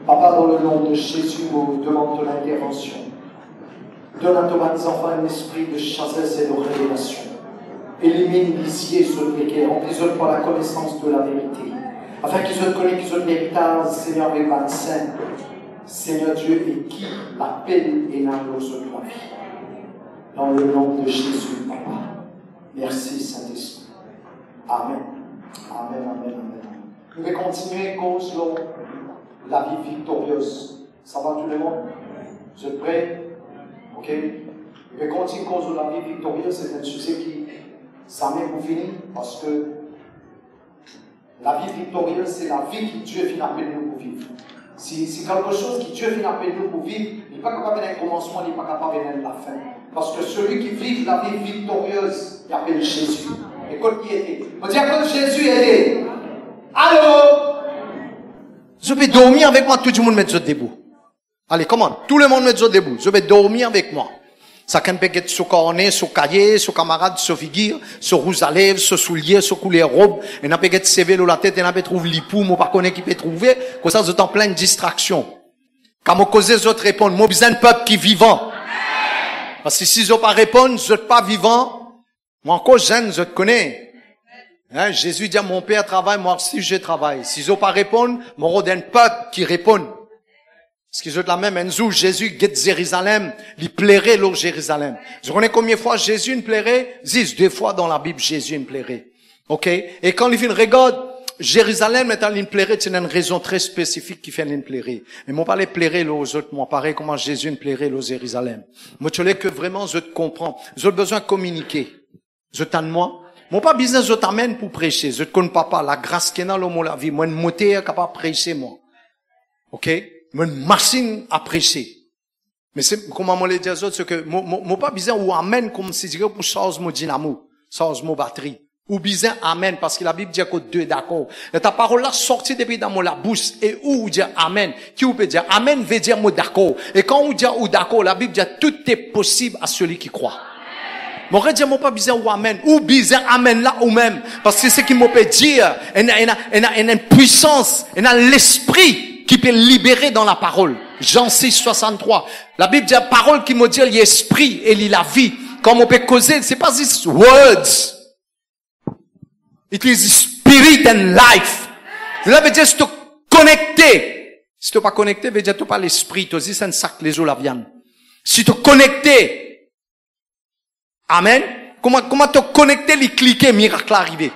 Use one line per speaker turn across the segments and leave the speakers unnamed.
Papa, dans le nom de Jésus, nous demandons ton intervention. Donne à tous mes enfants un esprit de sagesse et de révélation. Élimine l'isier sur le péché, remplis-le par la connaissance de la vérité. Afin qu'ils se connaissent, qu'ils se l'héritage, Seigneur, avec la saint. Seigneur Dieu, et qui l'appelle et n'aime sur toi vie. Dans le nom de Jésus, Papa. Merci, Saint-Esprit. Amen. Amen, amen, amen. Nous allons continuer cause la vie victorieuse. Ça va tout le monde? Vous êtes prêts? Ok? Nous allons continuer cause de la vie victorieuse. C'est un sujet qui s'amène pour finir parce que la vie victorieuse, c'est la vie que Dieu finit appelé nous pour vivre. Si quelque chose que Dieu finit appelé nous pour vivre, il n'est pas capable d'un commencement, il n'est pas capable de la fin. Parce que celui qui vit la vie victorieuse, il appelle Jésus. Écoute qui était. On dit que Jésus était. Allô? Je vais dormir avec moi, tout le monde met debout. Allez, comment? Tout le monde met debout. Je vais dormir avec moi. Ça peut être sur cornet, sur cahier, sur camarade, sur figure, sur rouge à lèvres, sur souliers, sur couleur robe. Et n'a pas être CV dans la tête, et n'a pas trouvé l'ipou, moi pas connaît qui peut trouver. Comme ça, vous êtes en pleine distraction. Quand vous causez, vous répondre. Moi, besoin de peuple qui est vivant. Parce que si vous pas répondre, vous n'êtes pas vivant. Moi encore jeune, je te connais. Hein, Jésus dit à mon père travaille, moi aussi je travaille. Si vous pas répondre, mon rôle d'un peuple qui répond. Parce que je la même, un jour, Jésus guette Jérusalem, il plairait l'eau Jérusalem. Je connais combien de fois Jésus ne plairait? 2 fois dans la Bible, Jésus ne plairait. Ok? Et quand il vient regarde, Jérusalem est en plairait, c'est une raison très spécifique qui fait une plairait. Mais moi pas les plairait aux autres, moi pareil comment Jésus ne plairait l'eau Jérusalem. Moi tu l'ai que vraiment je te comprends. J'ai besoin de communiquer. Je t'en moi. Mon pas business je t'amène pour prêcher. Je te connais pas la grâce qu'il y a dans l'homme la vie. Moi une moteur capable de prêcher moi. Ok? Moi une machine à prêcher. Mais c'est comment moi les dire autres c'est que mon pas besoin ou amène comme si dirait pour charge mon dynamo, charge mon batterie. Ou bien amen, parce que la Bible dit que deux d'accord. Et ta parole là sortie depuis dans la bouche, et où dire amen. Qui vous peut dire amen veut dire mot d'accord. Et quand on dit ou d'accord, la Bible dit tout est possible à celui qui croit. Mon redire moi pas besoin ou amen. Ou besoin amen là ou même. Parce que c'est ce qui me peut dire, il y a une puissance, il y a l'esprit qui peut libérer dans la parole. Jean 6, 63. La Bible dit la parole qui me dit l'esprit et la vie. Quand on peut causer, c'est pas juste words. It is spirit and life. Cela veut dire, si tu es connecté. Si tu n'es pas connecté, veut dire, tu n'as pas l'esprit. Tu dis, c'est un sac, les eaux la viande. Si tu es connecté. Amen. Comment tu es connecté, les cliquer, miracle arrivé.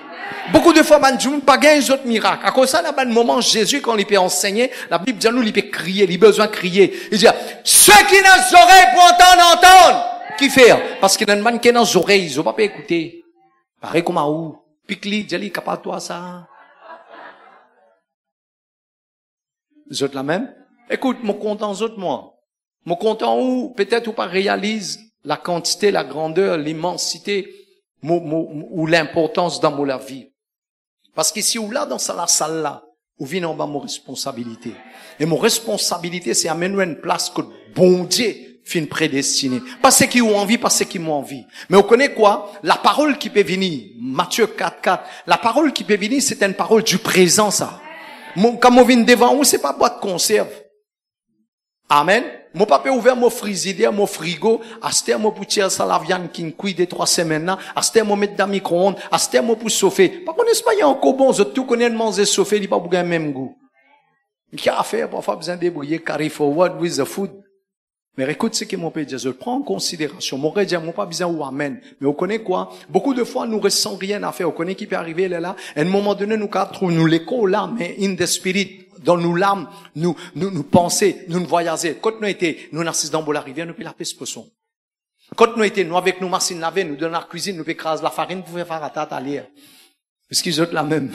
Beaucoup de fois, je ne pas gagner d'autres miracles. À cause de ça, là, le moment, Jésus, quand il peut enseigner, la Bible dit, nous, il peut crier, il a besoin de crier. Il dit, ceux qui n'ont les oreilles pour entendre. Qui fait? Parce qu'il y a un man qui a les oreilles, ils n'ont pas pu écouter. Pareil comme à où? Pique-li, dis-lui, capable toi ça. Vous êtes la même? Écoute, mon content, autres, moi. Mon content où, peut-être, ou pas réalise la quantité, la grandeur, l'immensité, ou l'importance dans la vie. Parce que si ou là, dans la salle là, ou vient en bas mon responsabilité. Et mon responsabilité, c'est amener une place que bon Dieu fin prédestiné. Pas ceux qui ont envie, pas ceux qui m'ont envie. Mais on connaît quoi? La parole qui peut venir. Matthieu 4:4. La parole qui peut venir, c'est une parole du présent, ça. Quand on vient devant vous, c'est pas boîte de conserve. Amen. Mon papa ouvert mon frigidaire, mon frigo. À ce terme, pour tirer ça la viande qui cuit des 3 semaines là. À ce terme, mettre dans le micro-ondes. À ce terme, pour chauffer. Pas qu'on est pas, il y a encore bon. Je tout connais de manger chauffer, il n'y a pas le même goût. Il y a à faire, parfois, besoin de débrouiller, carry forward with the food. Mais écoute ce que mon père dit, je le prends en considération. Mon père dit, mon pas besoin ou amen. Mais on connaît quoi? Beaucoup de fois, nous restons rien à faire. On connaît qui peut arriver là. À un moment donné, nous trouvons nous l'écho là, mais in the spirit, dans nos larmes, nous penser, nous voyager. Quand nous étions, nous assistons dans la rivière, nous pouvons la pêche poisson. Quand nous étions, nous avec nos machines lavées, nous dans la cuisine, nous pouvons écraser la farine pour faire la tarte à l'air. Parce qu'ils ont la même.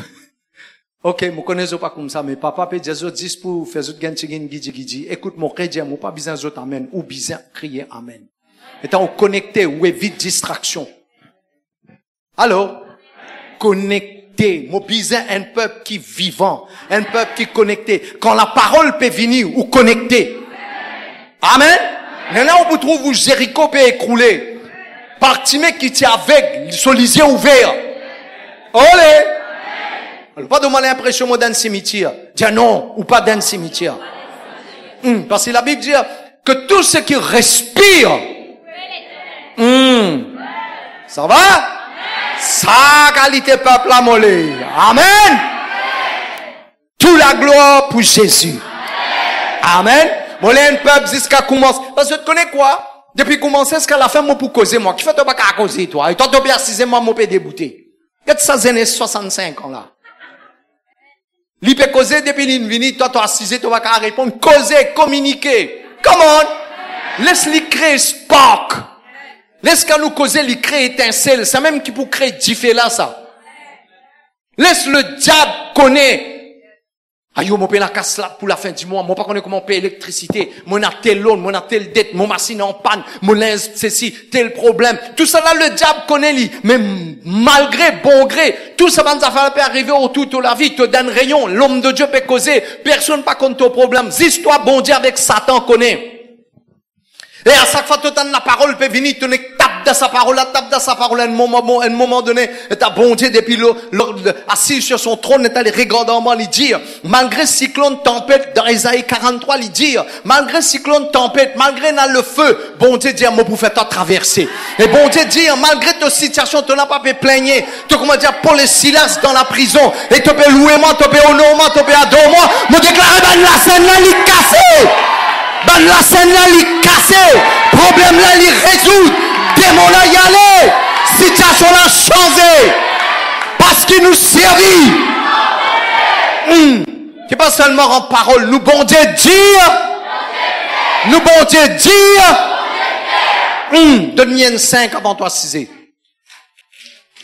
Ok, je ne connais pas comme ça, mais papa peut dire, dis pour faire autre gidji. Écoute, mon chrétien, mon pas besoin d'autre amen, ou besoin crier amen. Étant connecté, ou évite distraction. Alors, connecté, mon besoin un peuple qui est vivant, un peuple qui est connecté. Quand la parole peut venir, ou connecté. Amen. Maintenant, on vous trouve où Jéricho peut écrouler. Partimé qui tient avec, sur les yeux ouverts. Olé! Alors, pas demander l'impression d'un cimetière. Dis non, ou pas d'un cimetière.
Parce que la Bible dit que tout ce qui respire, ça va? Sa qualité peuple a molé. Amen. Toute la gloire pour Jésus. Amen. Molé un peuple jusqu'à commencer. Parce que tu connais quoi? Depuis commencer jusqu'à la fin, moi pour causer moi. Qui fait toi pas qu'à causer toi? Et toi tu bien assisé moi, moi peut débouter. Qu'est-ce que ça années 65 ans là? Lui peut causer depuis l'invini, toi tu assisé, tu vas qu'à répondre, causer, communiquer. Come on. Laisse-lui créer spark. Laisse qu'à nous causer, lui créer étincelle. C'est même qui pour créer diffé là, ça. Laisse le diable connaître. Aïe, mon paye la casse là pour la fin du mois. Moi, pas connaît comment payer l'électricité. Mon a tel loan, mon a tel dette, mon machine en panne, mon linge, ceci, tel problème. Tout ça là, le diable connaît lui. Mais malgré, bon gré, tout ça va nous faire arriver autour de la vie, te donne rayon. L'homme de Dieu peut causer. Personne pas contre ton problème. Zis-toi, bon Dieu, avec Satan connaît. Et à chaque fois, tu as la parole peut venir, tu tape dans sa parole, à un moment donné, t'as bon Dieu, depuis assis sur son trône, t'as les regardants, il dit, malgré cyclone tempête, dans Isaïe 43, il dit, malgré cyclone tempête, malgré le feu, bon Dieu dit, moi, pour faire ta traverser. Et bon Dieu dit, malgré ta situation, tu n'as pas pu plaigner, tu comment dire, Paul et Silas dans la prison, et tu peux louer moi, tu peux honorer moi, tu peux adorer moi, me déclarer, la scène là, il est cassé. Ben la scène là, il est cassé. Problème là, il résout. Démon là, il allait. Situation là, changé. Parce qu'il nous servit. C'est pas seulement en parole. Nous, bon Dieu, dire. Nous, bon Dieu, dire. Donne-moi 5 avant toi 6.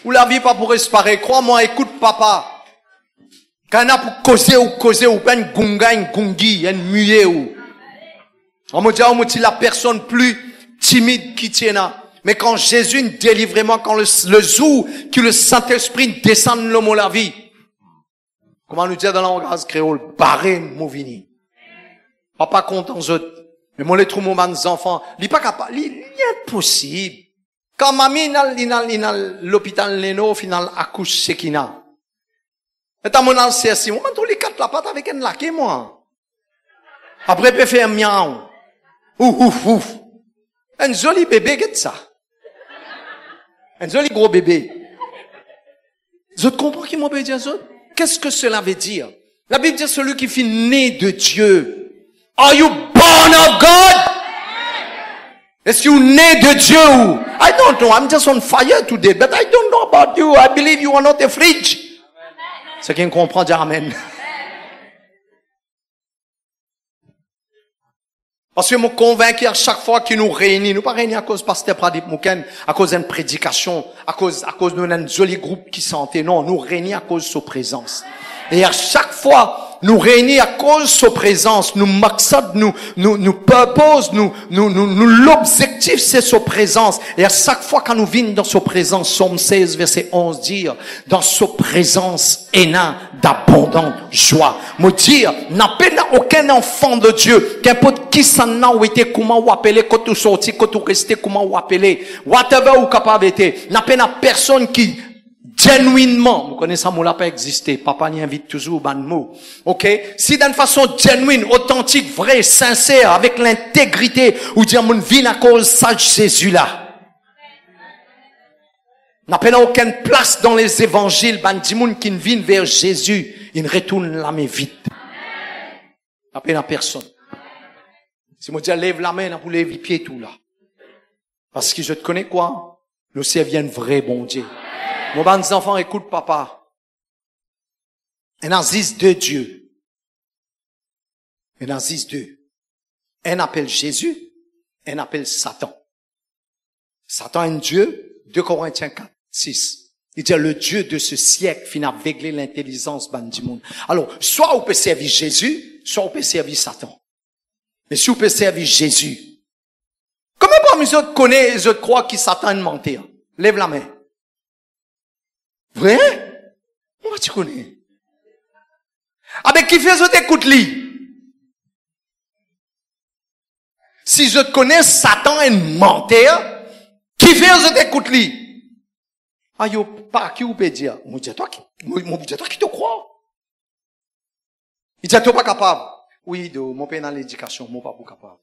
Ou la vie pas pour respirer. Crois-moi, écoute papa. Quand on a pour causer, ou pas une gunga, une gungi, une muet ou. On me dit la personne plus timide qui tient là. Mais quand Jésus nous délivre vraiment, quand le jour que le Saint-Esprit descend dans l'homme la vie. Comment nous dire dans la langage créole? Barré, mouvini. Papa content autres. Mais moi les trouve mon enfants. Il pas capable. Il est impossible. Quand mamie dans l'hôpital Leno, final accouche Sekina. Et t'as mon ancien si. Moi, tous les quatre la patte avec un laqué, moi. Après, peut faire un miaou. Ouf. Un joli bébé, qu'est-ce ça? Un joli gros bébé. Vous comprenez qui m'a dire ça? Qu'est-ce que cela veut dire? La Bible dit celui qui fut né de Dieu. Are you born of God? Est-ce que vous né de Dieu? I don't know. I'm just on fire today, but I don't know about you. I believe you are not a fridge. C'est qui comprend, dit amen. Parce que je me convaincu à chaque fois qu'il nous réunit, nous pas réunis à cause de Pasteur Pradip Mouken, à cause d'une prédication, à cause d'un joli groupe qui sentait. Non, nous réunis à cause de sa présence. Et à chaque fois, nous réunis à cause de sa présence, nous maksad, nous purpose, l'objectif c'est sa présence. Et à chaque fois quand nous venons dans sa présence, Somme 16 verset 11 dire, dans sa présence est d'abondante joie. Me dire, n'a pas aucun enfant de Dieu, qu'importe qui s'en a ou été, comment ou appeler, quand tu sorti, quand tu resté, comment ou appeler, whatever ou capable été, n'a pas personne qui, genuinement, vous connaissez ça, mot là pas existé. Papa n'y invite toujours ban mot. Ok? Si d'une façon genuine, authentique, vraie, sincère, avec l'intégrité, ou dire mon vie à cause sage Jésus là. N'a pas aucune place dans les évangiles, ban dimoun qui viennent vers Jésus, il retourne la main vite. N'a pas personne. Si moi dis lève la main, pour lever les pieds tout là. Parce que je te connais quoi? Nous servons un vrai bon Dieu. Mon bon enfant, écoute papa. Un existe deux dieux. Un existe deux. Un appelle Jésus, un appelle Satan. Satan est un dieu, 2 Corinthiens 4, 6. Il dit le Dieu de ce siècle finit aveugler l'intelligence du monde. Alors, soit on peut servir Jésus, soit on peut servir Satan. Mais si on peut servir Jésus, comment parmi les autres connaissent, les autres croient que Satan est mentir? Lève la main. Vrai? Moi, tu connais. Avec qui fait autres écoute lui? Si je te connais, Satan est un menteur, qui fait autres écoute lui? Ah, yo, pas qui ou peut dire? Moi, dis toi qui te crois? Il dit, toi pas capable. Oui, mon père dans l'éducation, mon pas pour capable.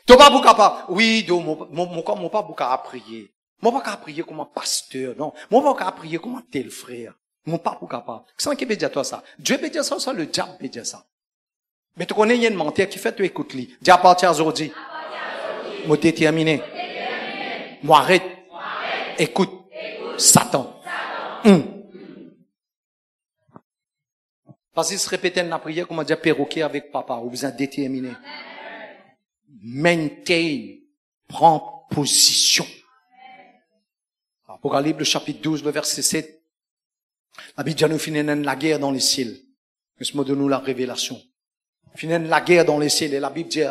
Toi pas pour capable. Oui, mon pas pour capable prier. Mon pas prier comme un pasteur, non. Mon pas prier comme un tel frère. Mon pas pour capable. Qu'est-ce qui peut dire toi ça? Dieu peut dire ça, ça le diable peut dire ça. Mais tu connais, il y a une menteur qui fait, tu écoutes lui. Dis à partir d'aujourd'hui. Moi déterminé. Moi arrête. Écoute. Satan. Parce qu'il se répétait dans la prière, comme on dit, perroquet avec papa, ou vous êtes déterminé. Maintain. Prends position. Apocalypse, le chapitre 12, le verset 7. La Bible nous finit la guerre dans les ciels. Mais ce mot de nous la révélation. Finit la guerre dans les ciels. Et la Bible dit,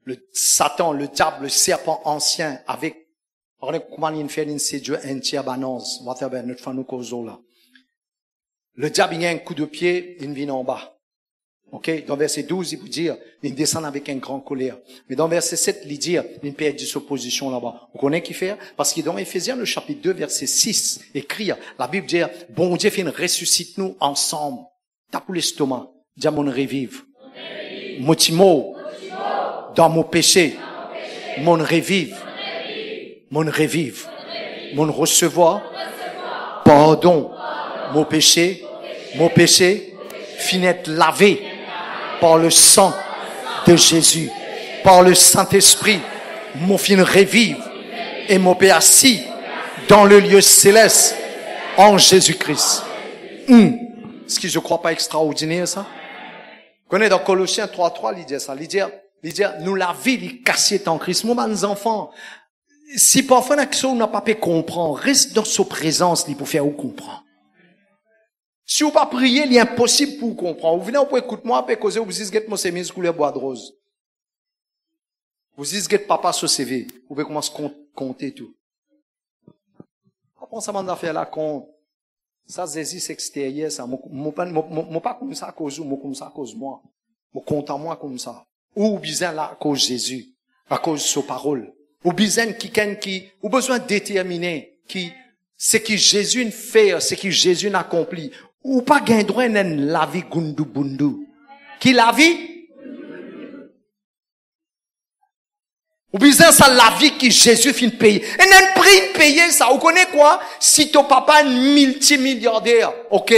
le Satan, le diable, le serpent ancien, avec, comment il fait une séduire un tiers banance, whatever, notre fan nous cause là. Le diable, il y a un coup de pied, il vient en bas. Ok? Dans verset 12, il peut dire, il descend avec un grand colère. Mais dans verset 7, il dit, il perd de sa position là-bas. Vous connaissez qui fait? Parce que dans Éphésiens, le chapitre 2, verset 6, écrit, la Bible dit, bon Dieu fait une ressuscite-nous ensemble. T'as pour l'estomac. Dis mon revive. Mon timo. Dans mon péché. Mon revive. Mon revive. Mon recevoir. Pardon. Mon péché, finit lavé par le sang de Jésus, par le Saint-Esprit, mon fin revive et mon paix assis dans le lieu céleste en Jésus-Christ. Est-ce que je crois pas extraordinaire ça? Vous connaissez dans Colossiens 3:3, il dit ça, il dit, nous la vie, il cassait en Christ. Mon mes enfants, si parfois on n'a pas pu comprendre, reste dans sa présence, il pour faire ou comprendre. Si vous pas prier, il est impossible pour vous comprendre. Vous venez, vous pouvez écouter moi, vous causer, vous dites, mon sémis couleur bois de rose. Vous dites, papa, ce CV. Vous pouvez commencer à compter tout. Après, ça m'a fait la compte. Ça, c'est extérieur, ça. Moi, pas comme ça à cause de moi, comme ça à cause de moi. Moi, compte à moi comme ça. Ou bien là, à cause de Jésus. À cause de sa parole. Ou bien qui, ou besoin de déterminer, ce que Jésus fait, ce que Jésus accomplit. Ou pas gain droit nen la vie gundu bundu. Qui la vie? Ou bien ça la vie que Jésus fin payer. Et nen prix payer ça. Vous connaissez quoi? Si ton papa est multimilliardaire, ok?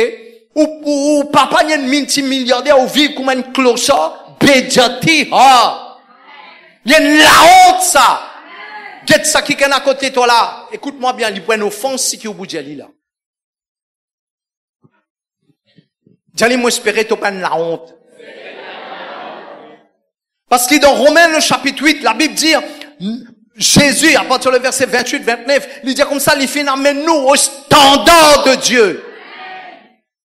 Ou papa est multimilliardaire ou vit comme un clochard, béjati, ah. Il y a la honte ça. Get ça qui est à côté de toi là. Écoute-moi bien, il prend une offense si tu es au bout de là. J'allais m'espérer tu prends la honte. Parce que dans Romains le chapitre 8, la Bible dit, Jésus, à partir du verset 28, 29, il dit comme ça, il fait amène-nous au standard de Dieu.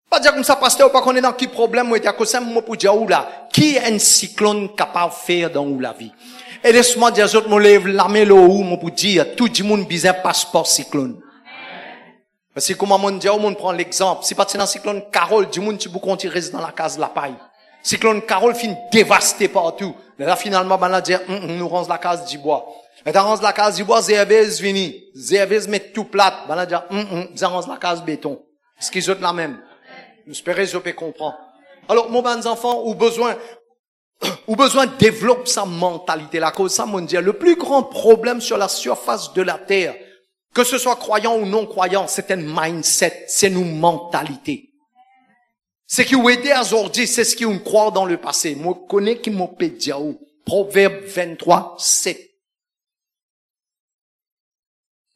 Pas dire comme ça, pasteur, pas qu'on est dans qui problème, ou est à cause de moi pour dire où là. Qui est un cyclone capable de faire dans où la vie? Et laisse-moi dire, autres, mon lève la main là où, mon pour dire, tout le monde besoin passeport cyclone. Parce que comment on dit, on prend l'exemple. Si pas dans cyclone Carole, du monde, tu peux continuer reste dans la case la paille. Cyclone Carole finit dévasté partout. Là, finalement, on a dit, nous range la case du bois. Et dans range la case du bois, Zévez vini. Zévez met tout plat. On a dit, nous range la case béton. Ce qu'ils ont la même. J'espère que je peux comprendre. Alors, mon bons enfants, ou besoin de développer sa mentalité. La cause, ça, mon Dieu, le plus grand problème sur la surface de la terre, que ce soit croyant ou non croyant, c'est un mindset, c'est une mentalité. Ce qui vous aide aujourd'hui, c'est ce qui vous croit dans le passé. Moi, je connais qui m'a pédé où. Proverbe 23, 7.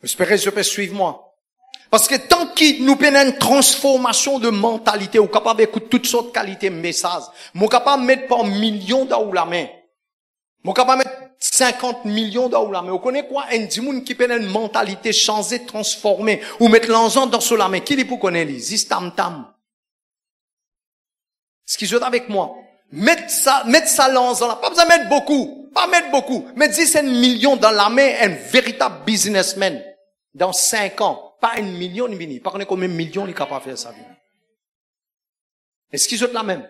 J'espère que je peux suivre moi. Parce que tant qu'il nous peine une transformation de mentalité, ou capable d'écouter toutes sortes de qualités de messages, moi capable de mettre par millions dans la main. Moi capable de mettre 50 millions dans la main. Vous connaissez quoi? Un dimoun qui peine une mentalité changée, transformée, ou mettre l'argent dans la main. Qui les pour connaître? Zistam tam. Ce qui joue avec moi. Mettre ça l'argent là. Pas besoin de mettre beaucoup. Pas mettre beaucoup. Mettre 10 millions dans la main, un véritable businessman. Dans 5 ans. Pas 1 million, ni vini. Pas combien de millions il est capable de faire ça. Est-ce qu'ils ont la même?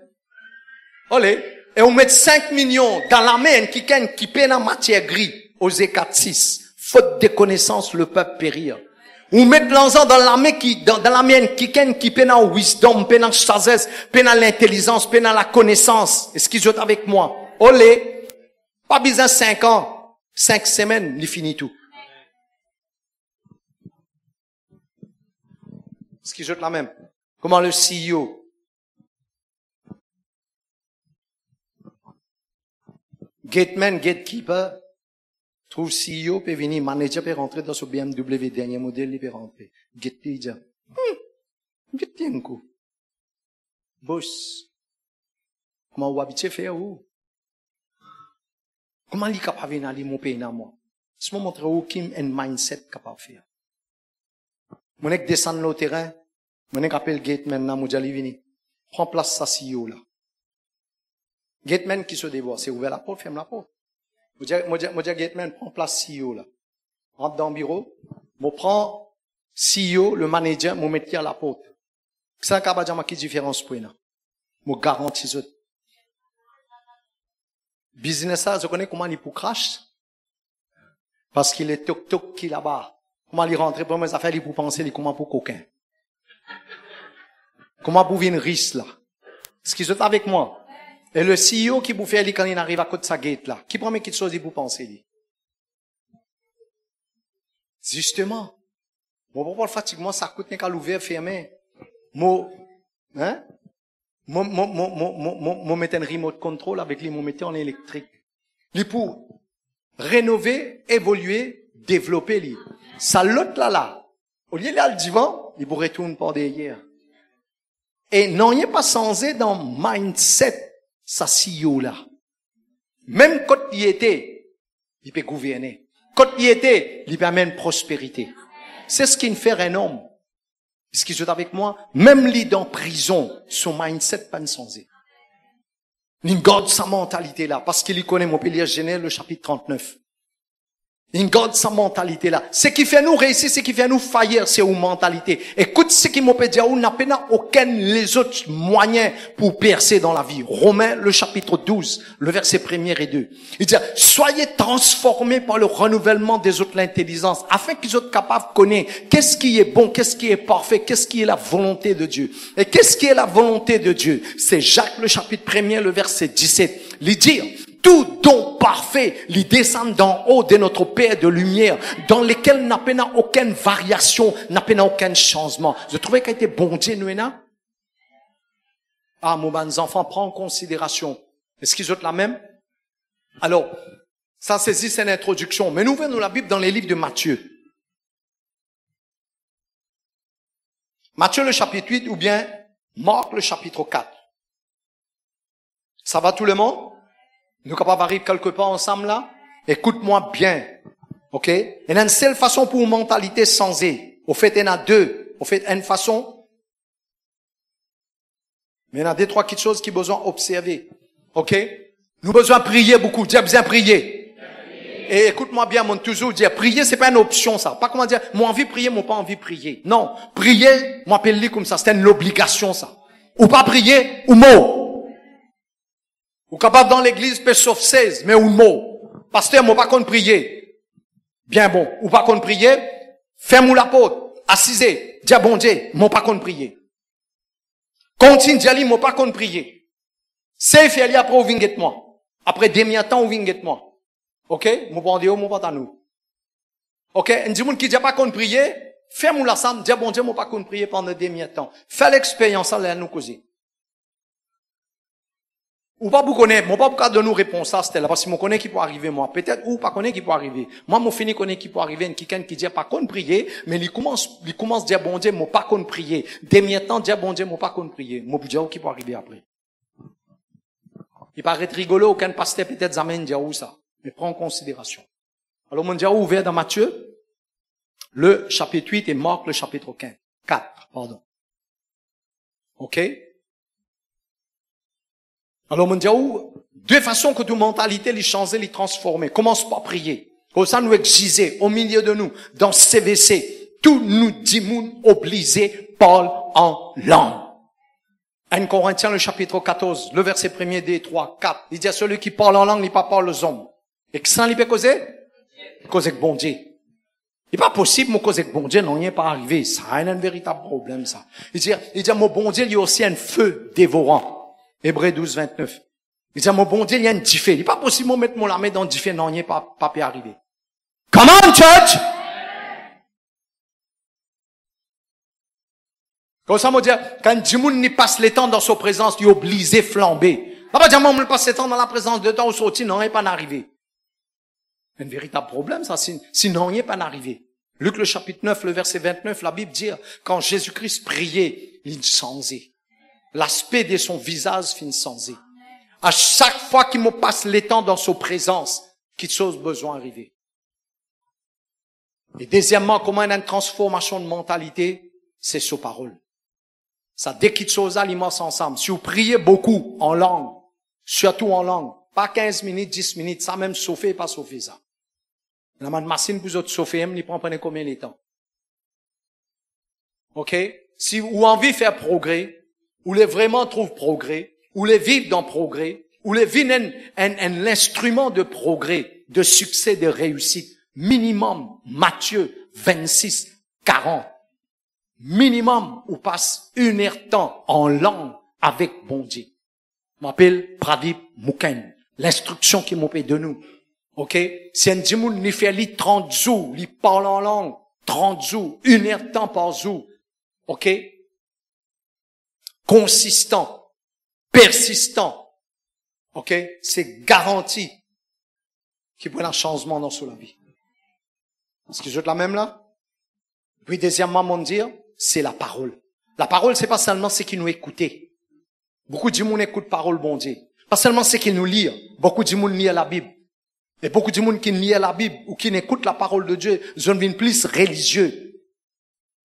Allez. Et on met 5 millions dans la main qui paie en matière gris. Osée 4:6. Faute de connaissance, le peuple périr. Ou mettre l'ensemble dans la main dans la mienne, qui peut dans wisdom, peut dans sagesse, peut dans l'intelligence, peut dans la connaissance. Est-ce qu'ils sont avec moi? Olé. Pas besoin 5 ans. 5 semaines, il finit tout. Est-ce qu'ils sont la même? Comment le CEO? Gateman, gatekeeper. Trouve CEO, peut venir, manager peut rentrer dans ce BMW, dernier modèle, il peut rentrer. Get déjà. Get un coup. Boss. Comment vous habitez faire où? Comment il est capable de venir mon pays dans moi? Je me montre où qui un mindset capable de faire. Mon ek descend le terrain, mon ek appelle Gateman, mon jali vini. Prends place sa CEO là. Gateman qui se dévoile, c'est ouvert la porte, ferme la porte. Moi, Gateman, prends place CEO, là. Rentre dans le bureau. Moi, prends CEO, le manager, moi, mettre à la porte. C'est un cas qui différence pour nous. Moi, garantis ça. Business, ça, je connais comment il pour crash. Parce qu'il est toc-toc qui là-bas. Comment il rentre pour mes affaires, il pour penser, il comment pour coquin. Comment pour venir riche, là. Est-ce qu'ils sont avec moi? Et le CEO qui vous fait quand il arrive à côté de sa gate là, qui prend quelque chose pour penser lui? Justement. Mon propre fatiguement, ça coûte qu'à l'ouvert, fermé. Moi mettre un remote control avec lui, moi mettre en électrique. Lui pour rénover, évoluer, développer lui. Ça l'autre là. Au lieu d'aller le divan, il vous retourne par derrière. Et non, il n'est pas censé dans mindset. Ça CEO là. Même quand il était, il peut gouverner. Quand il était, il peut amener prospérité. C'est ce qui fait un homme. Est-ce qu'ils sont avec moi? Même lui dans prison, son mindset pas censé. Il garde sa mentalité là, parce qu'il y connaît Montpellier Genève, le chapitre 39. Il garde sa mentalité là. Ce qui fait nous réussir, ce qui fait nous faillir, c'est une mentalité. Écoute ce qui m'a dit, on n'a pas aucun les autres moyens pour percer dans la vie. Romains, le chapitre 12, le verset 1er et 2. Il dit, soyez transformés par le renouvellement des autres l'intelligence, afin qu'ils soient capables de connaître qu'est-ce qui est bon, qu'est-ce qui est parfait, qu'est-ce qui est la volonté de Dieu. Et qu'est-ce qui est la volonté de Dieu? C'est Jacques, le chapitre 1er, le verset 17. Il dit, tout don parfait, il descend d'en haut de notre Père de lumière, dans lequel n'a pas aucune variation, n'a pas aucun changement. Je trouvais qu'il était bon Dieu, nous, là. Ah, mes enfants, prends en considération. Est-ce qu'ils ont la même? Alors, ça, c'est une introduction. Mais nous venons la Bible dans les livres de Matthieu. Matthieu, le chapitre 8, ou bien Marc, le chapitre 4. Ça va tout le monde? Nous sommes capables d'arriver quelque part ensemble là? Écoute-moi bien. OK? Il y a une seule façon pour une mentalité changée. Au fait, il y en a deux. Au fait, une façon. Mais il y en a deux, trois petites choses qui besoin d'observer. OK? Nous avons besoin de prier beaucoup. Dis bien prier. Et écoute-moi bien, mon toujours dire, prier, c'est pas une option, ça. Pas comment dire, moi envie de prier, moi pas envie de prier. Non. Prier, moi appelle-le comme ça. C'est une obligation, ça. Ou pas prier, ou mot. Ou capable dans l'église, peut sauf 16, mais ou mot. Pasteur, moi pas qu'on prier. Bien bon. Ou pas qu'on prier, ferme-moi la porte. Assisez. Dis bon Dieu, moi pas qu'on prier. Continue, dis moi pas qu'on prier. C'est fait après ou vinguet moi. Après demi-temps ou vinguet moi. OK? Moi pas en Dieu, moi pas à nous. OK? Un dit qui dit pas qu'on prier, ferme-moi la salle, dis bon Dieu, moi pas qu'on prier pendant demi-temps. Fais l'expérience là, nous causer. Ou pas vous connaître, moi pas pour de nous réponse à c'était là parce que moi connais qui peut arriver moi, peut-être ou pas connaît qui peut arriver. Moi mon fini connais qui peut arriver quelqu'un qui dit pas qu'on prier, mais il commence dire bon Dieu, moi pas qu'on prier. Demi-temps dire bon Dieu, moi pas qu'on prier. Moi dire qui peut arriver après. Il paraît rigolo aucun pasteur peut-être amène dire où ça, mais prends en considération. Alors mon Dieu ouvert dans Matthieu le chapitre 8 et Marc le chapitre 4, pardon. OK? Alors, mon Dieu, deux façons que toute mentalité, les changer, les transformer. Commence par prier. Comme ça, nous exiger au milieu de nous, dans CVC, tout nous dit, nous obligés, parle en langue. 1 Corinthiens, le chapitre 14, le verset 1er, 2, 3, 4. Il dit à celui qui parle en langue, il pas parle aux hommes. Et que ça, il peut causer? Causer que bon Dieu. Il n'est pas possible, mon cause que bon Dieu non, il n'est pas arrivé. Ça a un véritable problème, ça. Il dit, mon bon Dieu, il y a aussi un feu dévorant. Hébreux 12, 29. Il dit, mon bon Dieu, il y a une diffé. Il n'est pas possible de mettre mon main dans une diffé, non, il n'est pas pu arriver. Come on, church! Comme ça, moi, dire, quand Dimoun n'y passe le temps dans sa présence, il est obligé de flamber. On va dire, moi, on passe le temps dans la présence de temps où sorti, non, il n'est pas arrivé. Un véritable problème, ça, sinon, il n'est pas arrivé. Luc, le chapitre 9, le verset 29, la Bible dit, quand Jésus-Christ priait, il changeait. L'aspect de son visage finit changé. À chaque fois qu'il me passe le temps dans sa présence, quelque chose besoin d'arriver. Et deuxièmement, comment il y a une transformation de mentalité, c'est sa parole. Ça, dès quelque chose à l'immense ensemble. Si vous priez beaucoup en langue, surtout en langue, pas 15 minutes, 10 minutes, ça même sauver, pas sauver ça. La machine pour autres sauver, il prend combien de temps? Ok? Si vous avez envie de faire progrès, ou les vraiment trouve progrès, ou les vivre dans progrès, ou les vivre l'instrument de progrès, de succès, de réussite, minimum, Matthieu 26, 40. Minimum, ou passe 1 heure temps en langue avec bon Dieu. Je m'appelle Pradip Mouken. L'instruction qui m'appelle de nous. Ok? Si un dimoun lui fait 30 jours, lui parle en langue, 30 jours, 1 heure temps par jour. Ok? Consistant, persistant. Ok? C'est garanti qu'il prenne un changement dans sa vie. Est-ce que je veux la même là? Puis deuxièmement, mon dire, c'est la parole. La parole, c'est pas seulement ce qui nous écoutait. Beaucoup de monde écoute parole, bon Dieu. Pas seulement ce qui nous lit. Beaucoup de monde lit la Bible. Et beaucoup de monde qui lit la Bible ou qui n'écoute la parole de Dieu, je ne viens plus religieux.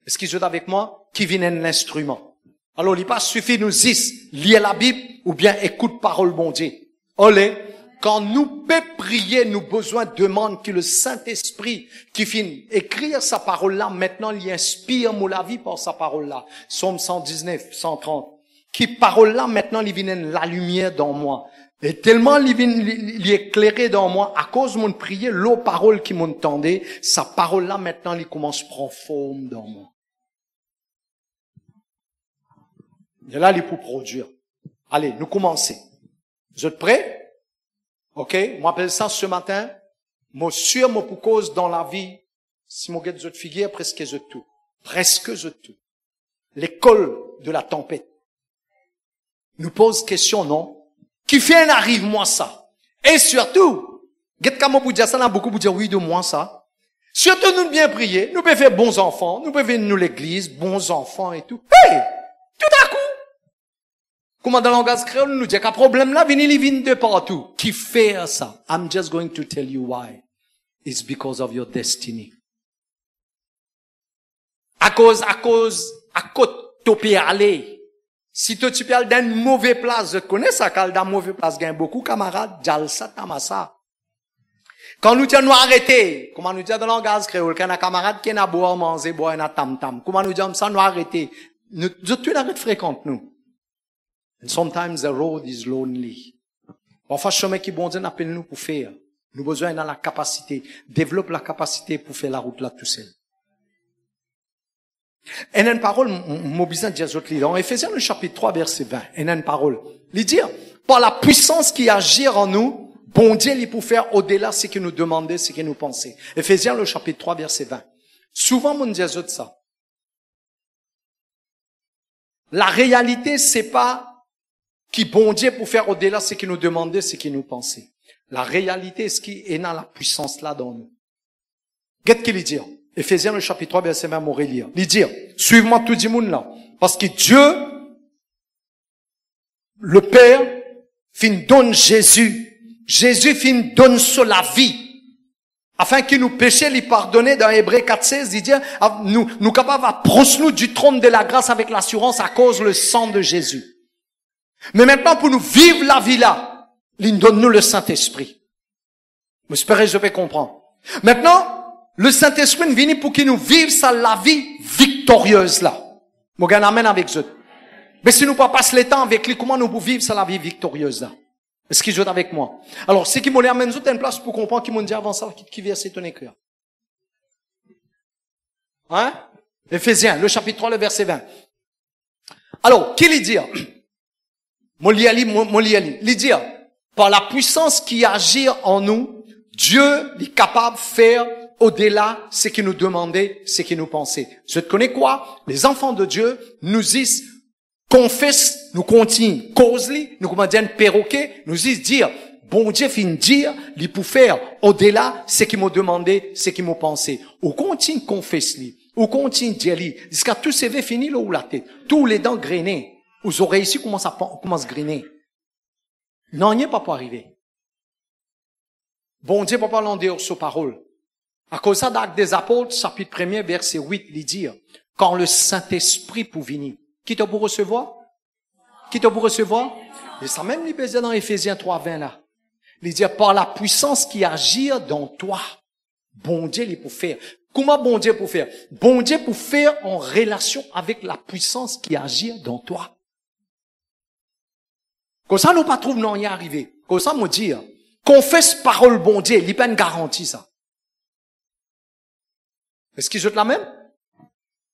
Est-ce qu'ils sont avec moi? Qui viennent l'instrument. Alors, il n'est pas suffit nous dise, lire la Bible ou bien écoute parole, bon Dieu. Olé. Quand nous peut prier, nous besoin demande que le Saint-Esprit qui finit écrire sa parole-là, maintenant, il inspire mon la vie par sa parole-là. Psaume 119, 130. Qui parole-là, maintenant, il vient la lumière dans moi. Et tellement il est éclairé dans moi, à cause de mon prière, l'eau parole qui m'entendait, sa parole-là, maintenant, il commence à prendre forme dans moi. Et là, il peut produire. Allez, nous commençons. Vous êtes prêts? Ok, moi appelle ça ce matin, moi sûr, moi pour cause dans la vie, si moi get de figure, presque de tout. Presque de tout. L'école de la tempête nous pose question, non? Qui fait un arrive moi ça? Et surtout, get comme vous dire ça, là, beaucoup vous dire oui de moi ça. Surtout nous bien prier, nous pouvons faire bons enfants, nous pouvons venir nous l'église, bons enfants et tout. Hey! Tout à coup! Comment dans le langage créole nous dit qu'un problème là, vient de partout. Qui fait ça? I'm just going to tell you why. It's because of your destiny. À cause, tu peux aller. Si tu peux aller dans une mauvaise place, je connais ça, quand dans une mauvaise place, il y a beaucoup de camarades, jalsa, tamasa. Quand nous disons arrêter, comment nous disons dans le langage créole, quand un camarade qui n'a boire, manger, boire, n'a tam-tam. Comment nous disons ça, nous arrêter? Nous, tu l'arrêtes fréquente, nous. And sometimes the road is lonely. Parfois, le chemin qui bon Dieu appelle nous pour faire. Nous avons besoin de la capacité. Développe la capacité pour faire la route là tout seul. Et une parole, mon besoin de dire autres livres. En Éphésiens, le chapitre 3, verset 20. Et une parole. Il dit, par la puissance qui agit en nous, bon Dieu, il peut faire au-delà ce que nous demandait, ce que nous pensait. Éphésiens, le chapitre 3, verset 20. Souvent, mon Dieu, ça. La réalité, c'est pas qui bon Dieu pour faire au-delà ce qu'il nous demandait, ce qu'il nous pensait. La réalité, c'est qui est dans la puissance là dans nous. Qu'est-ce qu'il dit? Éphésiens le chapitre 3, verset 20, m'aurait lire. Il dit, suivez-moi tout le monde là. Parce que Dieu, le Père, fin donne Jésus. Jésus fin donne sur la vie. Afin que nous péchions, les pardonner dans Hébreux 4:16, il dit, nous capables d'approcher nous du trône de la grâce avec l'assurance à cause le sang de Jésus. Mais maintenant, pour nous vivre la vie là, il donne nous le Saint-Esprit. J'espère que je vais comprendre. Maintenant, le Saint-Esprit vient pour qu'il nous vive ça, la vie victorieuse là. Mon gars, amène avec eux. Mais si nous pas passer le temps avec lui, comment nous pouvons vivre ça, la vie victorieuse là? Est-ce qu'ils jouent avec moi? Alors, ce qui m'ont amène une place pour comprendre qu'ils m'ont dit avant ça, qui verset ton écrit. Hein? Éphésiens, le chapitre 3, le verset 20. Alors, qui lui dit? Il dit, par la puissance qui agit en nous, Dieu est capable de faire au-delà ce qu'il nous demandait, ce qu'il nous pensait. Je te connais quoi? Les enfants de Dieu nous disent, confesse, nous continuons, cause-li, nous comment dire, perroquet, nous disent dire, bon Dieu fin dire, il peut faire au-delà ce qu'il m'a demandé, ce qu'il m'a pensé. Ou continue confesse-li, ou continue dire-li, jusqu'à tout CV fini là où la tête, tous les dents grainées, aux oreilles ici commencent à grainer. Non, il n'y a pas pour arriver. Bon Dieu, papa, l'en dehors sa parole. À cause ça, d'Actes des Apôtres, chapitre 1er, verset 8, il dit, quand le Saint-Esprit pour venir, qui t'a pour recevoir? Qui t'a pour recevoir? Et ça même, il dit dans Éphésiens 3, 20 là. Il dit, par la puissance qui agit dans toi, bon Dieu, il peut faire. Comment bon Dieu peut faire? Bon Dieu peut faire en relation avec la puissance qui agit dans toi. Comme ça, nous pas trouve non y arriver. Comme ça, nous dire, confesse parole bon Dieu, il n'y a pas une garantie, ça. Est-ce qu'ils jette la même?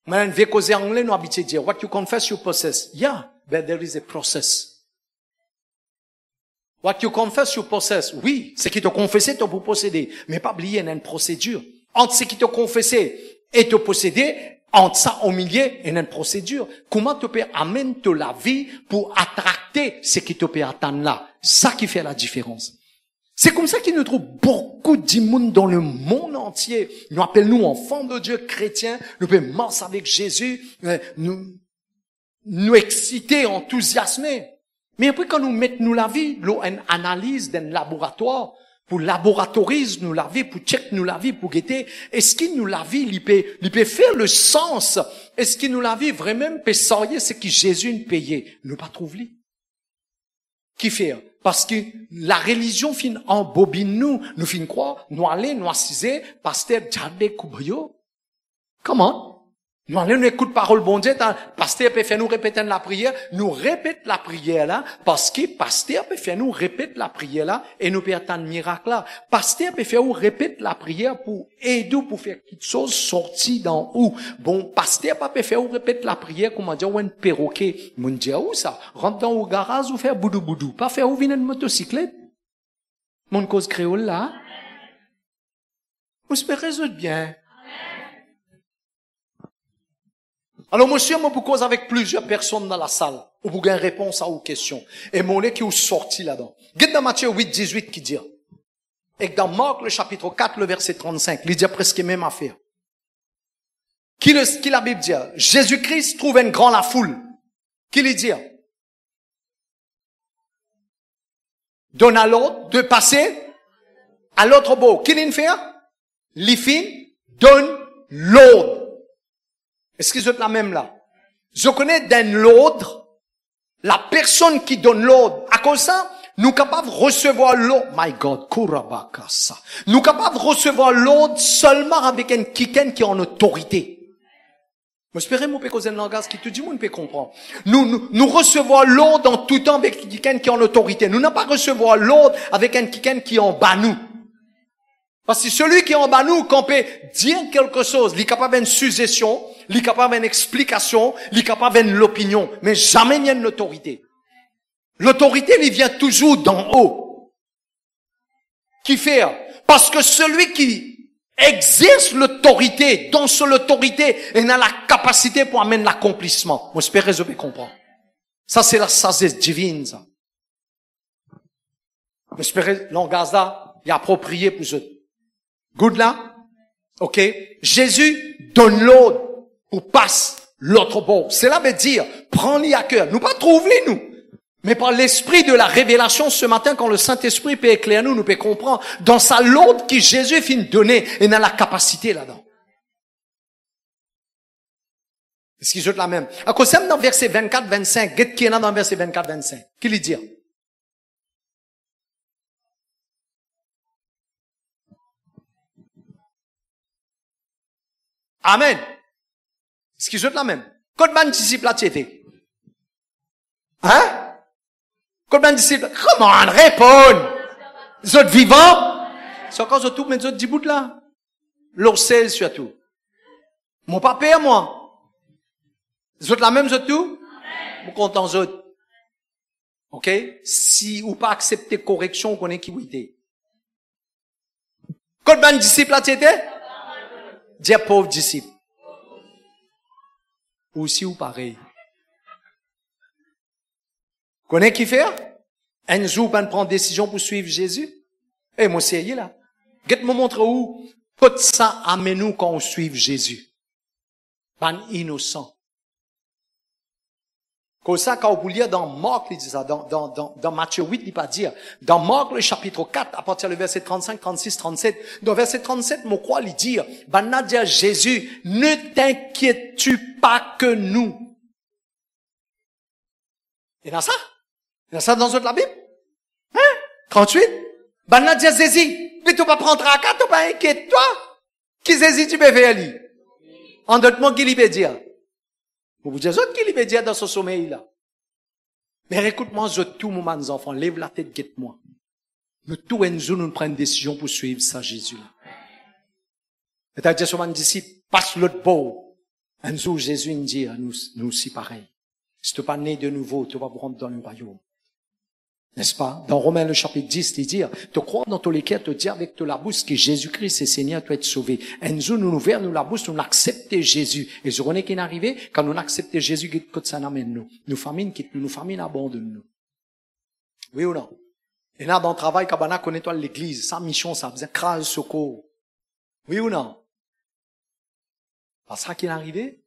Maintenant, vieux causer anglais, nous habitués dire, what you confess, you possess. Yeah, but there is a process. What you confess, you possess. Oui, ce qui te confessé, tu peux posséder. Mais pas oublier, il y a une procédure. Entre ce qui te confessé et te posséder, entre ça, au milieu, il y a une procédure. Comment tu peux amener la vie pour attracter ce qui te peut attendre là? Ça qui fait la différence. C'est comme ça qu'il nous trouve beaucoup d'immunes dans le monde entier. Nous appelons nous enfants de Dieu chrétiens. Nous pouvons marcher avec Jésus, nous exciter, enthousiasmer. Mais après, quand nous mettons nous la vie, une analyse d'un laboratoire, pour laboratorise nous la vie, pour check nous la vie, pour guetter, est-ce qu'il nous la vie, il peut faire le sens? Est-ce qu'il nous la vie vraiment peut savoir ce que Jésus nous payait? Nous pas trouver. Qui fait? Parce que la religion fin embobine nous fin quoi? Nous aller, nous assiser, pasteur, jardé, kubayo. Comment? Nous allons nous écouter parole bon Dieu, pasteur peut faire nous répéter la prière, nous répète la prière là, parce que pasteur peut faire nous répéter la prière là, et nous peut attendre miracle là. Pasteur peut faire nous répéter la prière pour aider, pour faire quelque chose sorti d'en haut. Bon, pasteur peut faire nous répéter la prière, comment dire, ou un perroquet. Mon Dieu, où ça? Rentre dans le garage ou faire boudou boudou. Pas faire ou venir une motocyclette. Mon cause créole là. Vous espérez résoudre bien. Alors, monsieur, moi, vous cause avec plusieurs personnes dans la salle, ou vous avez une réponse à vos questions. Et mon lait qui est sorti là-dedans. Guide dans Matthieu 8, 18 qui dit. Et dans Marc, le chapitre 4, le verset 35, il dit presque même affaire. Qui la Bible dit? Jésus-Christ trouve une grande la foule. Qui lui dit? Donne à l'autre de passer à l'autre bord. Qui lui fait? L'ifin donne l'autre. Est-ce que vous êtes la même là? Je connais d'un l'ordre, la personne qui donne l'ordre. À cause de ça, nous capables de recevoir l'ordre. My God, kurabakasa. Nous capables de recevoir l'ordre seulement avec un quelqu'un qui est en autorité. J'espère que vous pouvez un langage qui tout le monde peut comprendre. Nous recevons l'ordre en tout temps avec quelqu'un qui est en autorité. Nous n'avons pas recevoir l'ordre avec un quelqu'un qui est en bas nous. Parce que celui qui est en bas nous, qu'on peut dire quelque chose, il est capable d'une suggestion, il est capable d'une explication, il est capable d'une opinion, mais jamais il y a une autorité. L'autorité, il vient toujours d'en haut. Qui fait? Parce que celui qui exerce l'autorité, dans son autorité, il a la capacité pour amener l'accomplissement. J'espère que vous comprendre. Ça, c'est la sagesse divine, ça. J'espère que le langage là, il est approprié pour eux. Good là? Ok? Jésus donne l'ordre pour passer l'autre bord. Cela veut dire, prends-les à cœur. Nous pas trouver nous. Mais par l'esprit de la révélation ce matin, quand le Saint-Esprit peut éclairer nous peut comprendre. Dans sa l'ordre que Jésus finit de donner, et dans la capacité là-dedans. Est-ce qu'ils ont la même? À cause dans verset 24-25, qu'est-ce qu'il y a dans verset 24-25? Qui lui dit? Amen. Est-ce qu'ils ont la même? Combien de disciples là tu étais? Hein? Combien de disciples? Comment répondre? Vous êtes vivants? C'est encore tout, mais vous êtes 10 bouts là. L'orsel surtout. Mon papa, moi. Vous êtes la même, vous êtes tout? Vous content, vous êtes. OK? Si ou pas accepter correction, qu'on est qui vous était. Combien de disciples là, tu étais? Dis pauvre disciple. Ou si ou pareil. Connais qui fait? Un jour, ben prendre décision pour suivre Jésus. Eh, moi, c'est là. Get me montre où, tout ça amène nous quand on suit Jésus. Ben innocent. Comme ça, quand vous lire dans Marc, il dit ça, dans Matthieu 8, il pas dire. Dans Marc, le chapitre 4, à partir du verset 35, 36, 37, dans verset 37, mon croix, il dit, ben, n'a dit à Jésus, ne t'inquiètes-tu pas que nous. Et dans ça? Il y a ça dans la Bible? Hein? 38? Ben, n'a dit à Jésus, mais tu vas prendre à quatre, tu vas inquiéter toi. Qui Jésus tu peux faire, lui? En d'autres mots, qui lui peut dire? Vous dites, qui lui peut dire dans ce sommeil-là? Mais écoute-moi, je tout, mes enfants, lève la tête, guette-moi. Nous, tout un jour, nous prenons une décision pour suivre ça, Jésus-là. Et t'as dit, ce disciple, passe l'autre beau. Un jour, Jésus nous dit, nous aussi pareil. Si tu n'es pas né de nouveau, tu vas rentrer dans le royaume. N'est-ce pas? Dans Romains le chapitre 10, il dit, te croire dans tous les cas, te dire avec la bouche que Jésus-Christ est Seigneur, tu es sauvé. Un jour, nous ouvrons la bouche, nous acceptons Jésus. Et ce qu'on est qui est arrivé, quand nous acceptons Jésus, que ça n'amène nous. Nous famine quitte nous, nous famine abandonne nous. Oui ou non? Et là, dans le travail, quand on connaît-toi l'église, sa mission, ça faisait crase secours. Oui ou non? Pas ça qui est arrivé?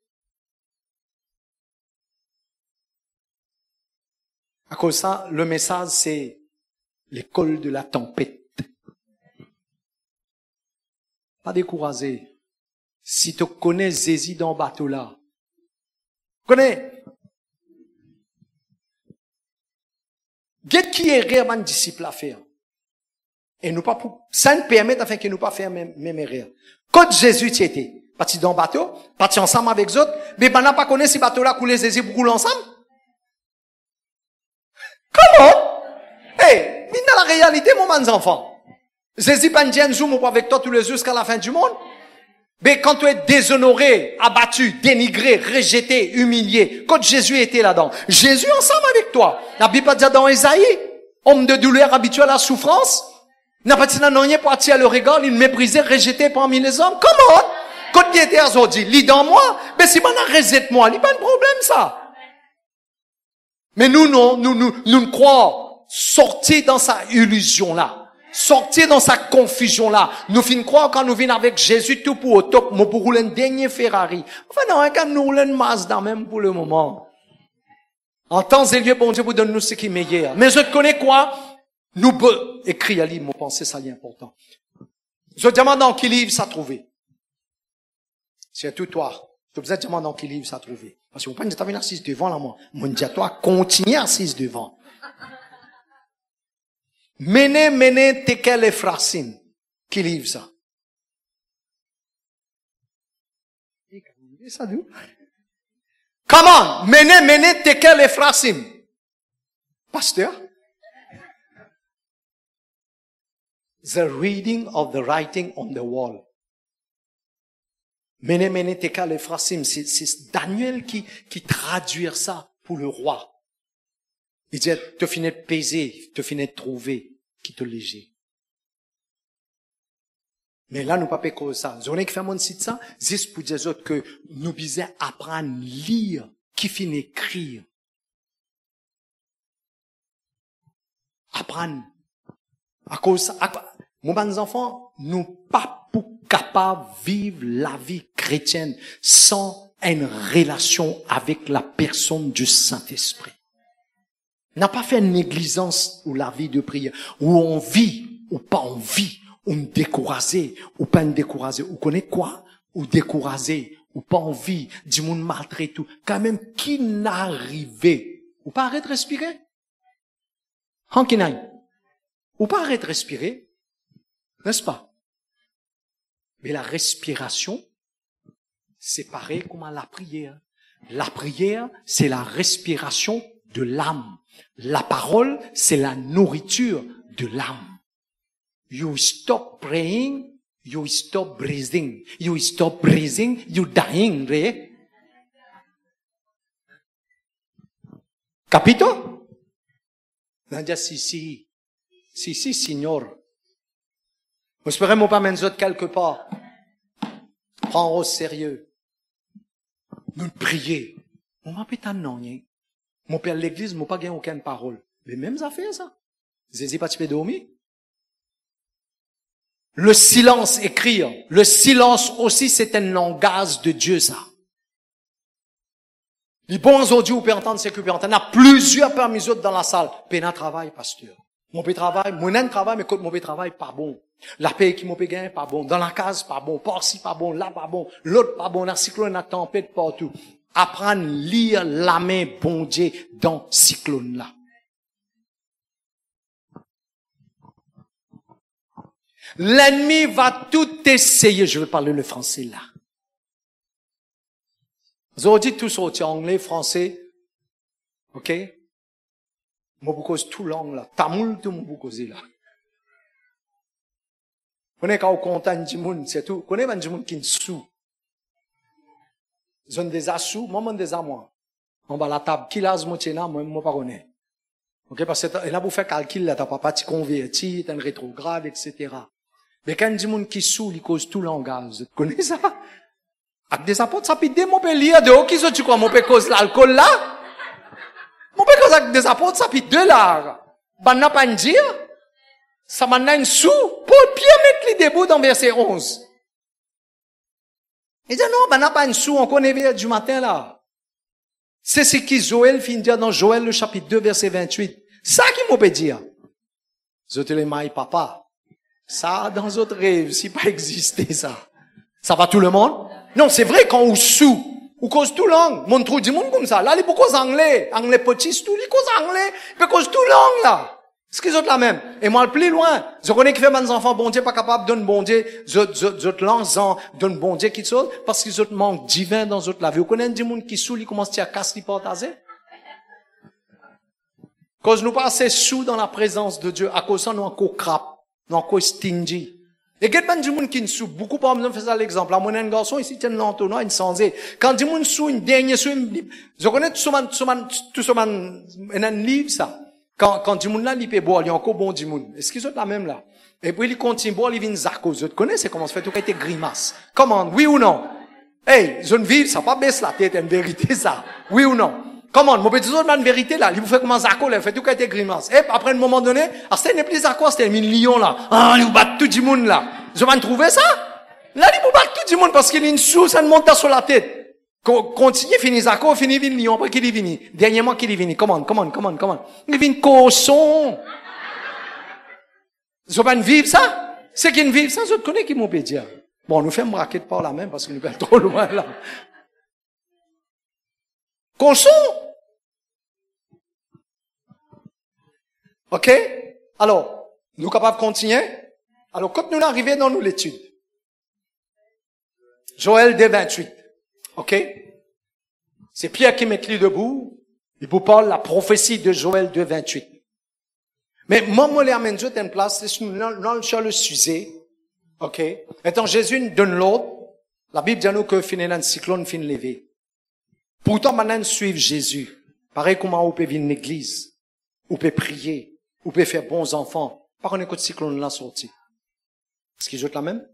À cause de ça, le message, c'est l'école de la tempête. Pas décourager. Si tu connais Jésus dans le bateau là, connais. Qu'est-ce qui est réellement disciple à faire? Et nous pas pour, ça nous permet afin que nous pas faire même erreur. Quand Jésus y était, parti dans le bateau, parti ensemble avec les autres, mais ben n'a pas connaît si bateau là couler Jésus pour couler ensemble. Comment? Eh, mais dans la réalité, mon enfant, Jésus pas dit un jour, moi, avec toi tous les jours jusqu'à la fin du monde. Mais quand tu es déshonoré, abattu, dénigré, rejeté, humilié, quand Jésus était là-dedans, Jésus ensemble avec toi. La Bible a dit dans Isaïe, homme de douleur habitué à la souffrance, n'a pas dit non, rien pour attirer le regard, il méprisé, rejeté parmi les hommes. Comment? Quand il était aujourd'hui, lis dans moi, mais si on a rejeté moi, il n'y a pas de problème, ça. Mais nous, non, nous croyons sortir dans sa illusion-là. Sortir dans sa confusion-là. Nous finissons croire quand nous venons avec Jésus tout pour au top, mais pour rouler un dernier Ferrari. Enfin, non, quand nous roulons une Mazda même pour le moment. En temps et lieu, bon Dieu vous donne nous ce qui est meilleur. Mais je te connais quoi? Nous, écrit à l'île, mon pensée, ça y est important. Je te demande dans quel livre ça trouvé. C'est tout toi. Je te demande dans quel livre ça trouvé. Parce que vous prenez une assise devant là, moi. Mon dit à toi, continue assise devant. Mene, tekel Ephrasim. Qui livre ça? Ça d'où? Comment? Mene, tekel Ephrasim. Pasteur? The reading of the writing on the wall. Mene, tekel Ephrasim. C'est Daniel qui traduit ça pour le roi. Il dit, te finis de peser, te finis de trouver, qui te léger. Mais là, nous pas comme ça. J'en ai qui fait mon site ça, juste pour dire autres que nous bisons apprendre à lire, qui finit écrire. Apprendre. À cause ça, mon bon enfants, nous pas pour capables de vivre la vie chrétienne sans une relation avec la personne du Saint-Esprit. N'a pas fait une négligence ou la vie de prière, où on vit ou pas on vit, ou découragé ou pas découragé, ou connaît quoi, ou découragé ou pas on vit, du monde maltraité tout, quand même qui n'arrivait, ou pas arrête de respirer, ou pas arrête de respirer, n'est-ce pas? Mais la respiration, c'est pareil comme à la prière. La prière, c'est la respiration de l'âme. La parole, c'est la nourriture de l'âme. You stop praying, you stop breathing. You stop breathing, you dying, re? Capito? Nandia, si, signor. Espérez-moi pas mettre quelque part. Prends au sérieux. Nous prier. On m'a pas non, mon père l'église, moi pas gagné aucune parole. Mais même affaire, ça. Zézi pas tu peux dormir. Le silence, écrire. Le silence aussi, c'est un langage de Dieu, ça. Les bons audios, vous pouvez entendre ce que vous pouvez entendre. Il y a plusieurs parmi eux dans la salle. Péna travail, pasteur. Mon père travail, mon nain travail, mais quand mon père travail, pas bon. La paix qui mon père gagne, pas bon. Dans la case, pas bon. Par-ci, pas bon. Là, pas bon. L'autre, pas bon. La cyclone, la tempête, partout. Apprendre à lire la main bon Dieu dans cyclone là. L'ennemi va tout essayer. Je vais parler le français là. Vous avez dit tout sorti anglais, français. OK? Moi, vous cause tout langue là. Tamoul, tout mon vous cause là. Vous connaissez quand on compte du monde, c'est tout. Vous connaissez du monde qui est sous. Ils ont des assous, moi, des amours. On va la table, qui l'a zmotiena, moi, pas connais. OK? Parce que, là, vous faites calcul, là, t'as pas parti converti, t'as un rétrograde, etc. Mais quand du monde qui sous, il cause tout langage. Vous connaissez ça? Avec des apôtres, ça peut dire, mon père lire de haut, qui sont tu crois, mon père cause l'alcool là? Mon père cause avec des apôtres, ça peut $2. Ben, n'a pas dire. Ça m'en a une sous. Pour Pierre mettre les débuts dans verset 11. Il dit, non, ben, n'a pas une sous, on connaît vers du matin là. C'est ce qui Joël finit dire dans Joël, le chapitre 2, verset 28. Ça qui m'ont peut dire. Je te les maille, papa. Ça, dans d'autres rêves, si pas existé, ça. Ça va tout le monde? Non, c'est vrai, quand on sous, on cause tout langue. Mon trou du monde comme ça. Là, il faut cause anglais. Anglais petit, tout, il cause anglais. Il cause tout langue, là. Ce qu'ils ont la même. Et moi, le plus loin, je connais que fait mes enfants, bon Dieu, pas capable de donner bon Dieu, je lance donne bon Dieu qui sont, parce qu'ils ont manque divin dans la vie. Vous connaissez des gens qui sous, ils commencent à casser les portes à zé? Cause nous pas assez sous dans la présence de Dieu, à cause ça, nous encore crap, nous encore stingy. Et quelqu'un du monde qui ne sous, beaucoup par exemple, faisait l'exemple. Là, mon un garçon, ici, tient l'entonnoir, une sansée. Quand du monde sous, une dernière sous, je connais tout ce un livre, ça. Quand du monde là, il peut boire, il y a encore bon du monde. Est-ce qu'ils ont la même là? Et puis, il continue boire, il vient zarco. Vous connaissez comment ça fait tout a été grimace. Comment? Oui ou non? Hey, je ne vis, ça pas baisse la tête, une vérité, ça. Oui ou non? Comment? Mon petit autre, une vérité, là. Il vous fait comment zarco, là, il fait tout a été grimace. Et après, un moment donné, c'était n'est plus zarco, c'était un million, là. Ah, il vous bat tout du monde, là. Je vais trouver ça? Là, il vous bat tout du monde parce qu'il y a une sous, ça ne monte pas sur la tête. Continue, fini Zako, fini Vignon, après qu'il est venu. Dernièrement qu'il est venu. Comment? Il vient cochon. Ils ont pas une vive, ça? C'est qu'ils vivent ça, je connais qui m'ont peut dire. Bon, nous faisons braquette par la même parce que nous sommes trop loin, là. Cochon. OK? Alors, nous capables de continuer? Alors, quand nous arrivons dans l'étude. Joël 2:28. OK? C'est Pierre qui met lui debout. Il vous parle la prophétie de Joël 2:28. Mais moi, je l'amène juste en place, c'est sur le sujet. OK? Étant Jésus nous donne l'ordre, la Bible dit nous que finit un cyclone, fin levé. Pourtant, maintenant, suivre Jésus. Pareil comme on peut venir à l'église. On peut prier. On peut faire bons enfants. Par contre, écoute, cyclone là sorti. Est-ce qu'ils jouent la même?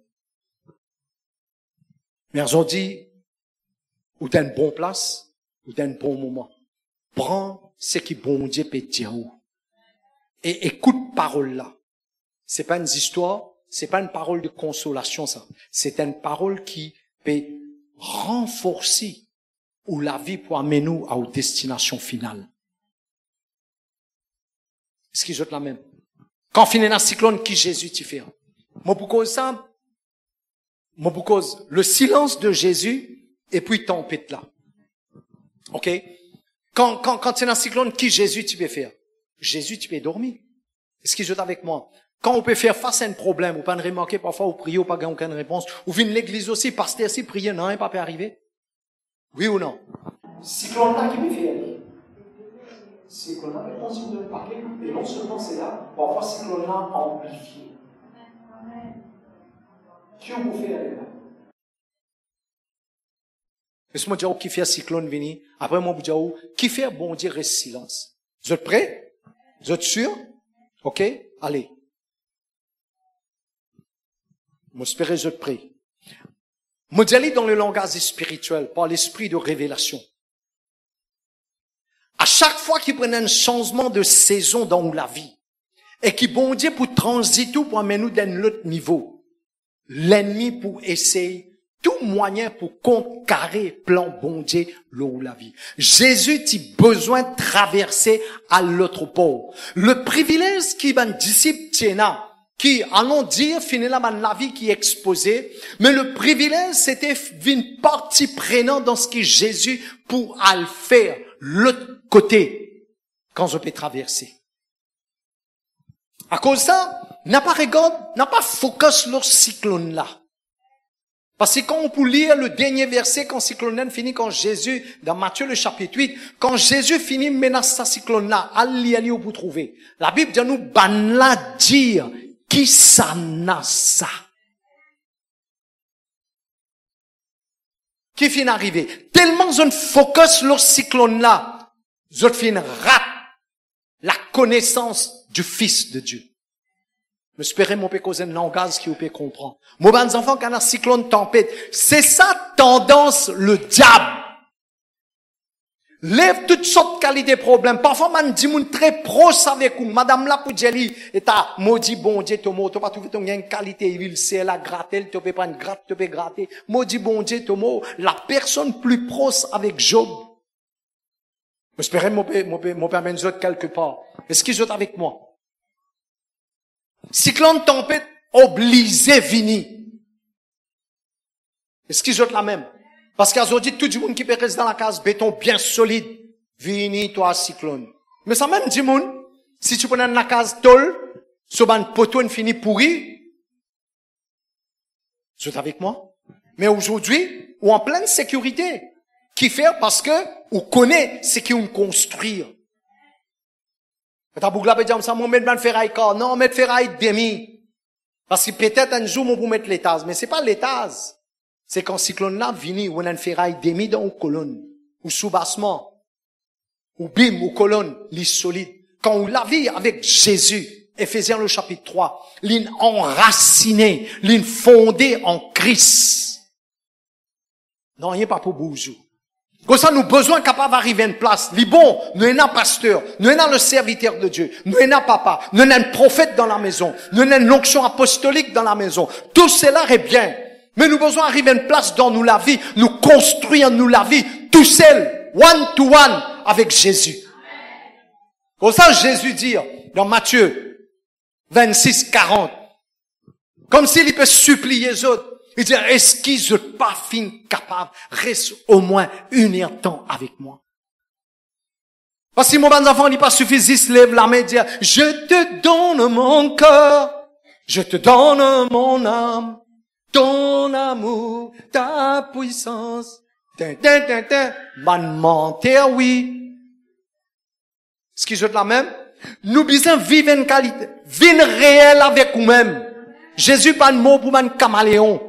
Mais ils ont dit, ou dans une bonne place, ou dans un bon moment. Prends ce qui bon Dieu peut dire. Et écoute parole là. C'est pas une histoire, c'est pas une parole de consolation, ça. C'est une parole qui peut renforcer ou la vie pour amener nous à une destination finale. Est-ce qu'ils jouent la même? Quand finit un cyclone, qui Jésus t'y fait? Moi, pour cause ça, moi, pour cause le silence de Jésus, et puis tempête là. OK? Quand c'est un cyclone, qui Jésus tu peux faire? Jésus tu peux dormir. Est-ce qu'il joue avec moi? Quand on peut faire face à un problème, ou pas ne remarquer parfois, ou prier, ou pas gagner aucune réponse, ou venir l'église aussi, pasteur si prier, non, pas peut arriver? Oui ou non?
Cyclone là qui peut faire. Cyclone là, maintenant si vous devez parler, et non seulement c'est là, parfois cyclone là amplifié. Qui vous fait aller là?
Laisse-moi dire qui fait un cyclone venir. Après, moi, je dis qui fait bon Dieu reste silence. Vous êtes prêts? Vous êtes sûrs? Ok? Allez. J'espère que vous êtes prêts. Je dis dans le langage spirituel, par l'esprit de révélation. À chaque fois qu'il prenait un changement de saison dans la vie, et qui bon Dieu pour transiter tout pour amener nous dans l'autre niveau, l'ennemi pour essayer tout moyen pour contrecarrer plan bon Dieu l'eau la vie. Jésus a besoin de traverser à l'autre pôle. Le privilège qui ben disciple tient qui allons dire finalement la vie qui est exposée, mais le privilège c'était une partie prenante dans ce que Jésus pour aller faire l'autre côté quand je peux traverser. À cause de ça, n'a pas regardé, n'a pas focus sur ce cyclone là. Parce que quand on peut lire le dernier verset, quand cyclone finit, quand Jésus, dans Matthieu le chapitre 8, quand Jésus finit menace sa cyclone là, allez où vous trouvez. La Bible dit nous, ban la dire, qui ça n'a ça? Qui finit arrivé? Tellement on focus sur le cyclone là, on finit rate la connaissance du Fils de Dieu. J'espère mon peut causer un langage qui vous peut comprendre. Mon bons enfants, quand un cyclone tempête, c'est ça tendance le diable. Lève toutes sortes de qualités de problèmes. Parfois, man dit moun très proche avec vous. Madame la Poudjeli, et t'as maudit bon Dieu, Tomo, t'as pas trouvé ton gain qualité, il c'est la gratter, tu peux prendre gratte, tu peux gratter. Maudit bon Dieu, Tomo, la personne plus proche avec Job. J'espère mon peut amener les autres quelque part. Est-ce qu'ils sont avec moi? Cyclone tempête obligé vini. Est-ce qu'ils ont la même? Parce qu'aujourd'hui, tout le monde qui peut rester dans la case béton bien solide, vini, toi, cyclone. Mais ça même dit monde, si tu prends la case tôle, sur un poteau fini pourri, vous êtes avec moi? Mais aujourd'hui, ou en pleine sécurité, qui fait parce que, on connaît ce qu'on construit. T'as bougla be dire ça, mon mettre ban ferraille car non, mettre ferraille demi. Parce que peut-être un jour on vous mettre l'étage, mais c'est pas l'étage. C'est quand cyclone là vini ou on a une ferraille demi dans une colonne ou sous-bassement ou bim ou colonne lit solide. Quand on la vit avec Jésus, Éphésiens le chapitre 3, l'in enraciné, l'in fondé en Christ. Non, il n'est pas pour boujou. Comme ça, nous besoin capable d'arriver à une place. Les bons, nous avons un pasteur, nous avons le serviteur de Dieu, nous avons un papa, nous avons un prophète dans la maison, nous avons une onction apostolique dans la maison. Tout cela est bien. Mais nous besoin d'arriver à une place dans nous la vie, nous construire nous la vie, tout seul, one to one, avec Jésus. Comme ça, Jésus dit, dans Matthieu 26, 40, comme s'il peut supplier les autres, il dit, est-ce qu'ils sont pas fin capables, reste au moins une heure de temps avec moi? Parce que mon bon enfant n'est pas suffisant, se lève la main et dit, je te donne mon cœur, je te donne mon âme, ton amour, ta puissance, man menteur, oui. Est-ce qu'ils sont la même? Nous besoin vivre une qualité, vivre réel avec nous-mêmes. Jésus pas de mot pour un caméléon.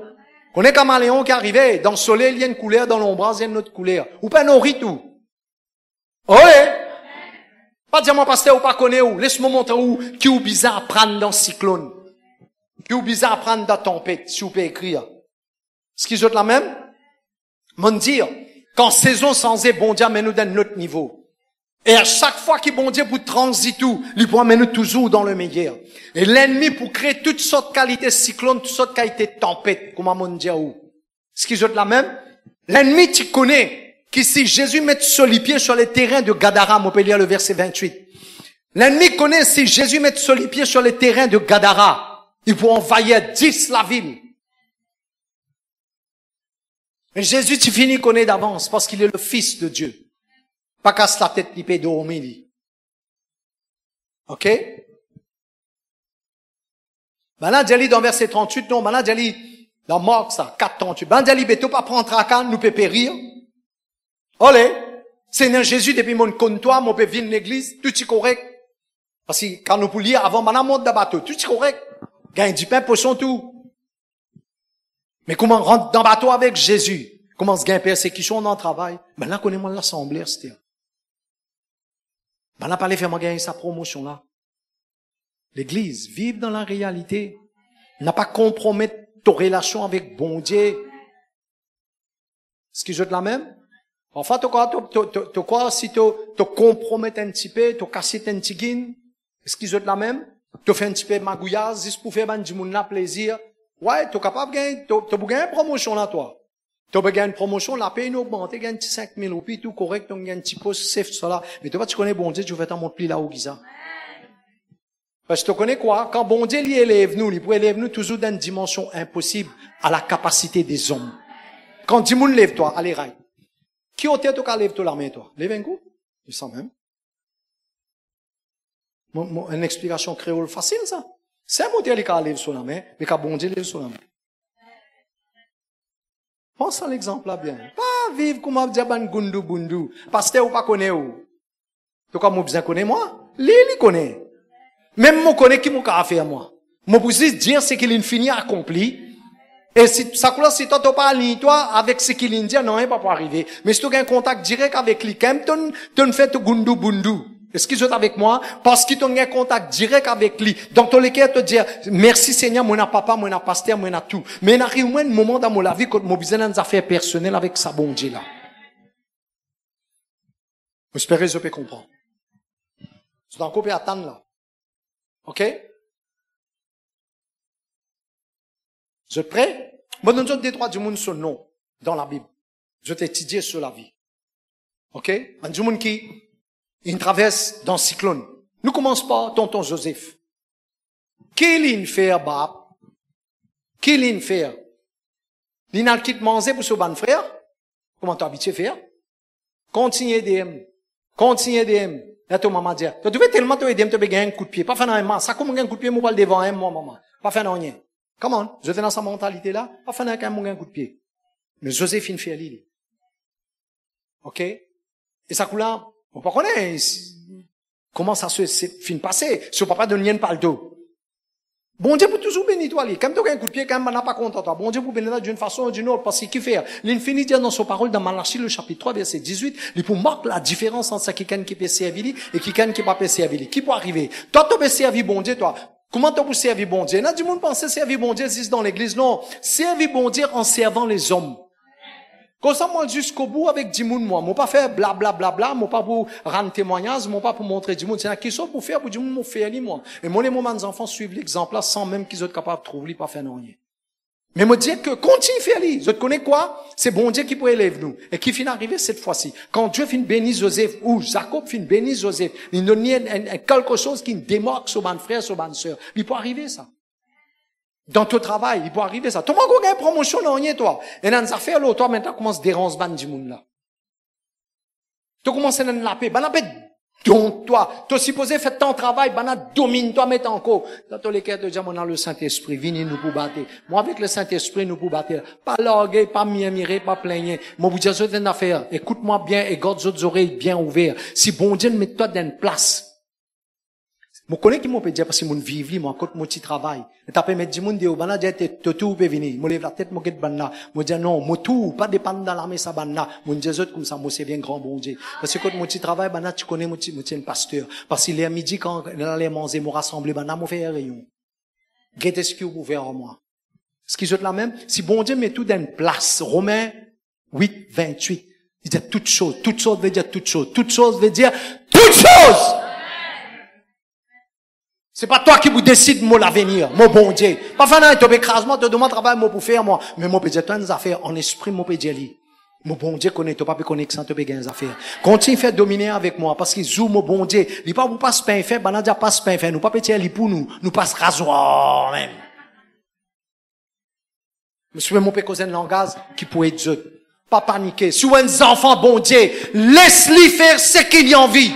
On est caméléon qui arrivait, dans le soleil, il y a une couleur, dans l'ombre, il y a une autre couleur. Ou pas nourri tout. Oh, pas dire mon pasteur ou pas connaître où. Laisse-moi montrer où, qui ou bizarre à prendre dans le cyclone. Qui ou bizarre à prendre dans la tempête, si vous pouvez écrire. Ce qu'ils ont la même? M'en dire, quand saison sans bon Dieu amène nous dans notre niveau. Et à chaque fois qu'il bon Dieu pour transiter tout, il peut amener nous toujours dans le meilleur. Et l'ennemi pour créer toutes sortes de qualités de cyclone, toutes sortes de qualités de tempête, comme mon Dieu où. Ce qu'ils ont la même? L'ennemi, tu connais, que si Jésus met sur les pieds sur les terrains de Gadara, on peut lire le verset 28. L'ennemi connaît si Jésus met sur les pieds sur les terrains de Gadara, il peut envahir 10 la ville. Et Jésus, tu finis connaît d'avance parce qu'il est le Fils de Dieu. Pas casse la tête, il peut dormir. Ok? Maintenant, Djali dans verset 38, non, maintenant, Djali, dans Marc, ça, 4, 38. Maintenant, Djali, beto pas prendre tracan, nous peut périr. Olé! Seigneur Jésus, depuis mon comptoir, mon peut venir l'église, tout est correct. Parce que quand nous poulions avant, maintenant, monte de bateau, tout est correct. Gagne du pain, poisson, tout. Mais comment rentre dans le bateau avec Jésus? Comment se gagner persécution dans le travail? Ben là, connais-moi l'assemblée, c'était. Ben là, pas aller faire gagner sa promotion là. L'église, vive dans la réalité. N'a pas compromettre ta relation avec bon Dieu. Est-ce que je te la même? Enfin, tu crois, si tu compromettes un petit peu, tu casses un petit guin, est-ce que je te la même? Tu fais un petit peu de magouillage, juste pour faire du monde là plaisir. Ouais, tu es capable de gagner, tu as gagné une promotion là, toi. Tu as gagné une promotion, la paye augmente, tu gagnes 5 000 roupies, tout correct, tu gagnes un petit poste safe, cela. Mais tu vois, tu connais bon Dieu, tu vas t'en monter là où ça. Parce que tu connais quoi? Quand bon Dieu, il élève nous, il peut élever nous toujours dans une dimension impossible à la capacité des hommes. Quand dis moun lève-toi, allez, raille. Qui au tête, toi, lève-toi la main, toi? Lève un coup. Je sens même. Une explication créole facile, ça. C'est un moteur qui lève sur la main, mais quand bon Dieu lève sur la main. Pense à l'exemple là bien. Pas vivre comme on dit, ban gundu bundu. Pasteur ou pas connaît où? Tu vois, moi, bien connaît moi? Lui, il connaît. Même moi connais qui m'a fait moi. Moi, pour dire, c'est qu'il est fini accompli. Et si, ça coule, si toi, tu pas aligné, toi, avec ce qu'il dit, non, il va pas arriver. Mais si tu as un contact direct avec lui, quand tu fais tout gundu bundu. Est-ce qu'ils sont avec moi? Parce qu'ils ont un contact direct avec lui. Donc, tu les te dire, merci Seigneur, moi, papa, moi, pasteur, moi, tout. Mais il arrive un moment dans mon vie quand moi, besoin des affaires personnelles avec sa bon Dieu, là. J'espère que je peux comprendre. Je dois encore attendre, là. OK? Vous êtes prêts? Bon, nous avons des droits du monde sur le nom, dans la Bible. Je vais étudier sur la vie. OK? Un du monde qui, il traverse dans le cyclone. Nous commençons par tonton Joseph. Qu'est-ce qu'il fait, Bab? Qu'est-ce qu'il fait? Il n'a quitté manger pour ce bon frère? Comment tu habitué à faire? Continuez d'aimer. Continuez d'aimer. Là, ton maman dit, tu devais tellement te aider, tu devais gagner un coup de pied. Pas faire un ça comme un coup de pied, moi, pas le devant, moi, maman. Pas faire rien. Comment? Je suis dans sa mentalité-là, pas faire un coup de pied. Mais Joséphine fait l'île. OK? Et ça coule là, on pas connaître comment ça se fin passé. Si on papa donne rien par le dos. Bon Dieu pour toujours bénir toi, lui. Comme tu as un coup de pied, quand même, n'a pas content, toi. Bon Dieu pour bénir d'une façon ou d'une autre, parce qu'il fait. L'infini dit dans son parole, dans Malachie, le chapitre 3, verset 18, il pour marquer la différence entre quelqu'un qui peut servir et quelqu'un qui ne peut pas servir. Qui peut arriver? Toi, tu peux servir bon Dieu, toi. Comment tu peux servir bon Dieu? Il y a du monde pense servir bon Dieu, c'est dans l'église. Non. Servir bon Dieu en servant les hommes. Comme ça, moi, jusqu'au bout avec du monde, moi pas faire bla, moi pas pour rendre témoignage, moi pas pour montrer du monde. C'est une question pour faire, pour du monde, moi faire, moi. Et moi, les moments, des enfants suivent l'exemple là, sans même qu'ils soient capables de trouver, pas faire rien. Mais me dire que continue faire lui. Je te connais quoi? C'est bon Dieu qui peut élever nous. Et qui finit arriver cette fois-ci. Quand Dieu finit bénir Joseph, ou Jacob finit bénir Joseph, il donne quelque chose qui démarque sur mon frère, sur ma soeur. Il peut arriver ça. Dans ton travail, il peut arriver ça. Tout le monde a une promotion dans rien, toi. Et dans les affaires, là, toi, maintenant, commence à déranger ban du monde, là. Tu commences à la paix. Ben, la paix, donc, toi. Tu es supposé faire ton travail, ben, domine, toi, mets encore. Dans tous les cas, de dire, on a le Saint-Esprit, venez nous pour battre. Moi, avec le Saint-Esprit, nous pour battre. Pas larguer, pas murmurer, pas plaigner. Moi, vous dire, c'est une affaire. Écoute-moi bien et garde vos oreilles bien ouvertes. Si bon Dieu met toi dans une place, je connais qui m'ont peut dire parce que mon vivre, moi, quand mon petit travail. Et t'as pas mettre du monde de bana, dire, tout peut venir. Moi, lève la tête, moi, get banna. Moi, dire, non, moi, tout, pas dépendre dans l'armée, ça banna. Moi, dire, autres, comme ça, moi, c'est bien grand bon Dieu. Parce que quand mon petit travail, banna, tu connais, moi, un pasteur. Parce qu'il est à midi, quand il allait manger, moi, rassembler, banna, moi, faire un rayon. Qu'est-ce que vous pouvez faire en moi? Ce qui est la même, si bon Dieu met tout dans une place, Romains 8, 28, il dit toute chose veut dire toute chose veut dire toute chose! C'est pas toi qui vous décide mon l'avenir, mon bon Dieu. Pas faire un écrasement, te demande travail, moi, pour faire, moi. Mais moi, peut dire, toi, des affaires, en esprit, moi, peut dire, mon bon Dieu connaît, tu pas pu connaître sans te payer des affaires. Continue à faire dominer avec moi, parce qu'il joue mon bon Dieu. Il pas vous passe pain fait, ben, n'a pas pain fait. Nous pas péter li pour nous passe rasoir, même. Monsieur, mon peut causer un langage qui pourrait être Dieu. Pas paniquer. Si vous êtes un enfant, bon Dieu, laisse-lui faire ce qu'il a envie.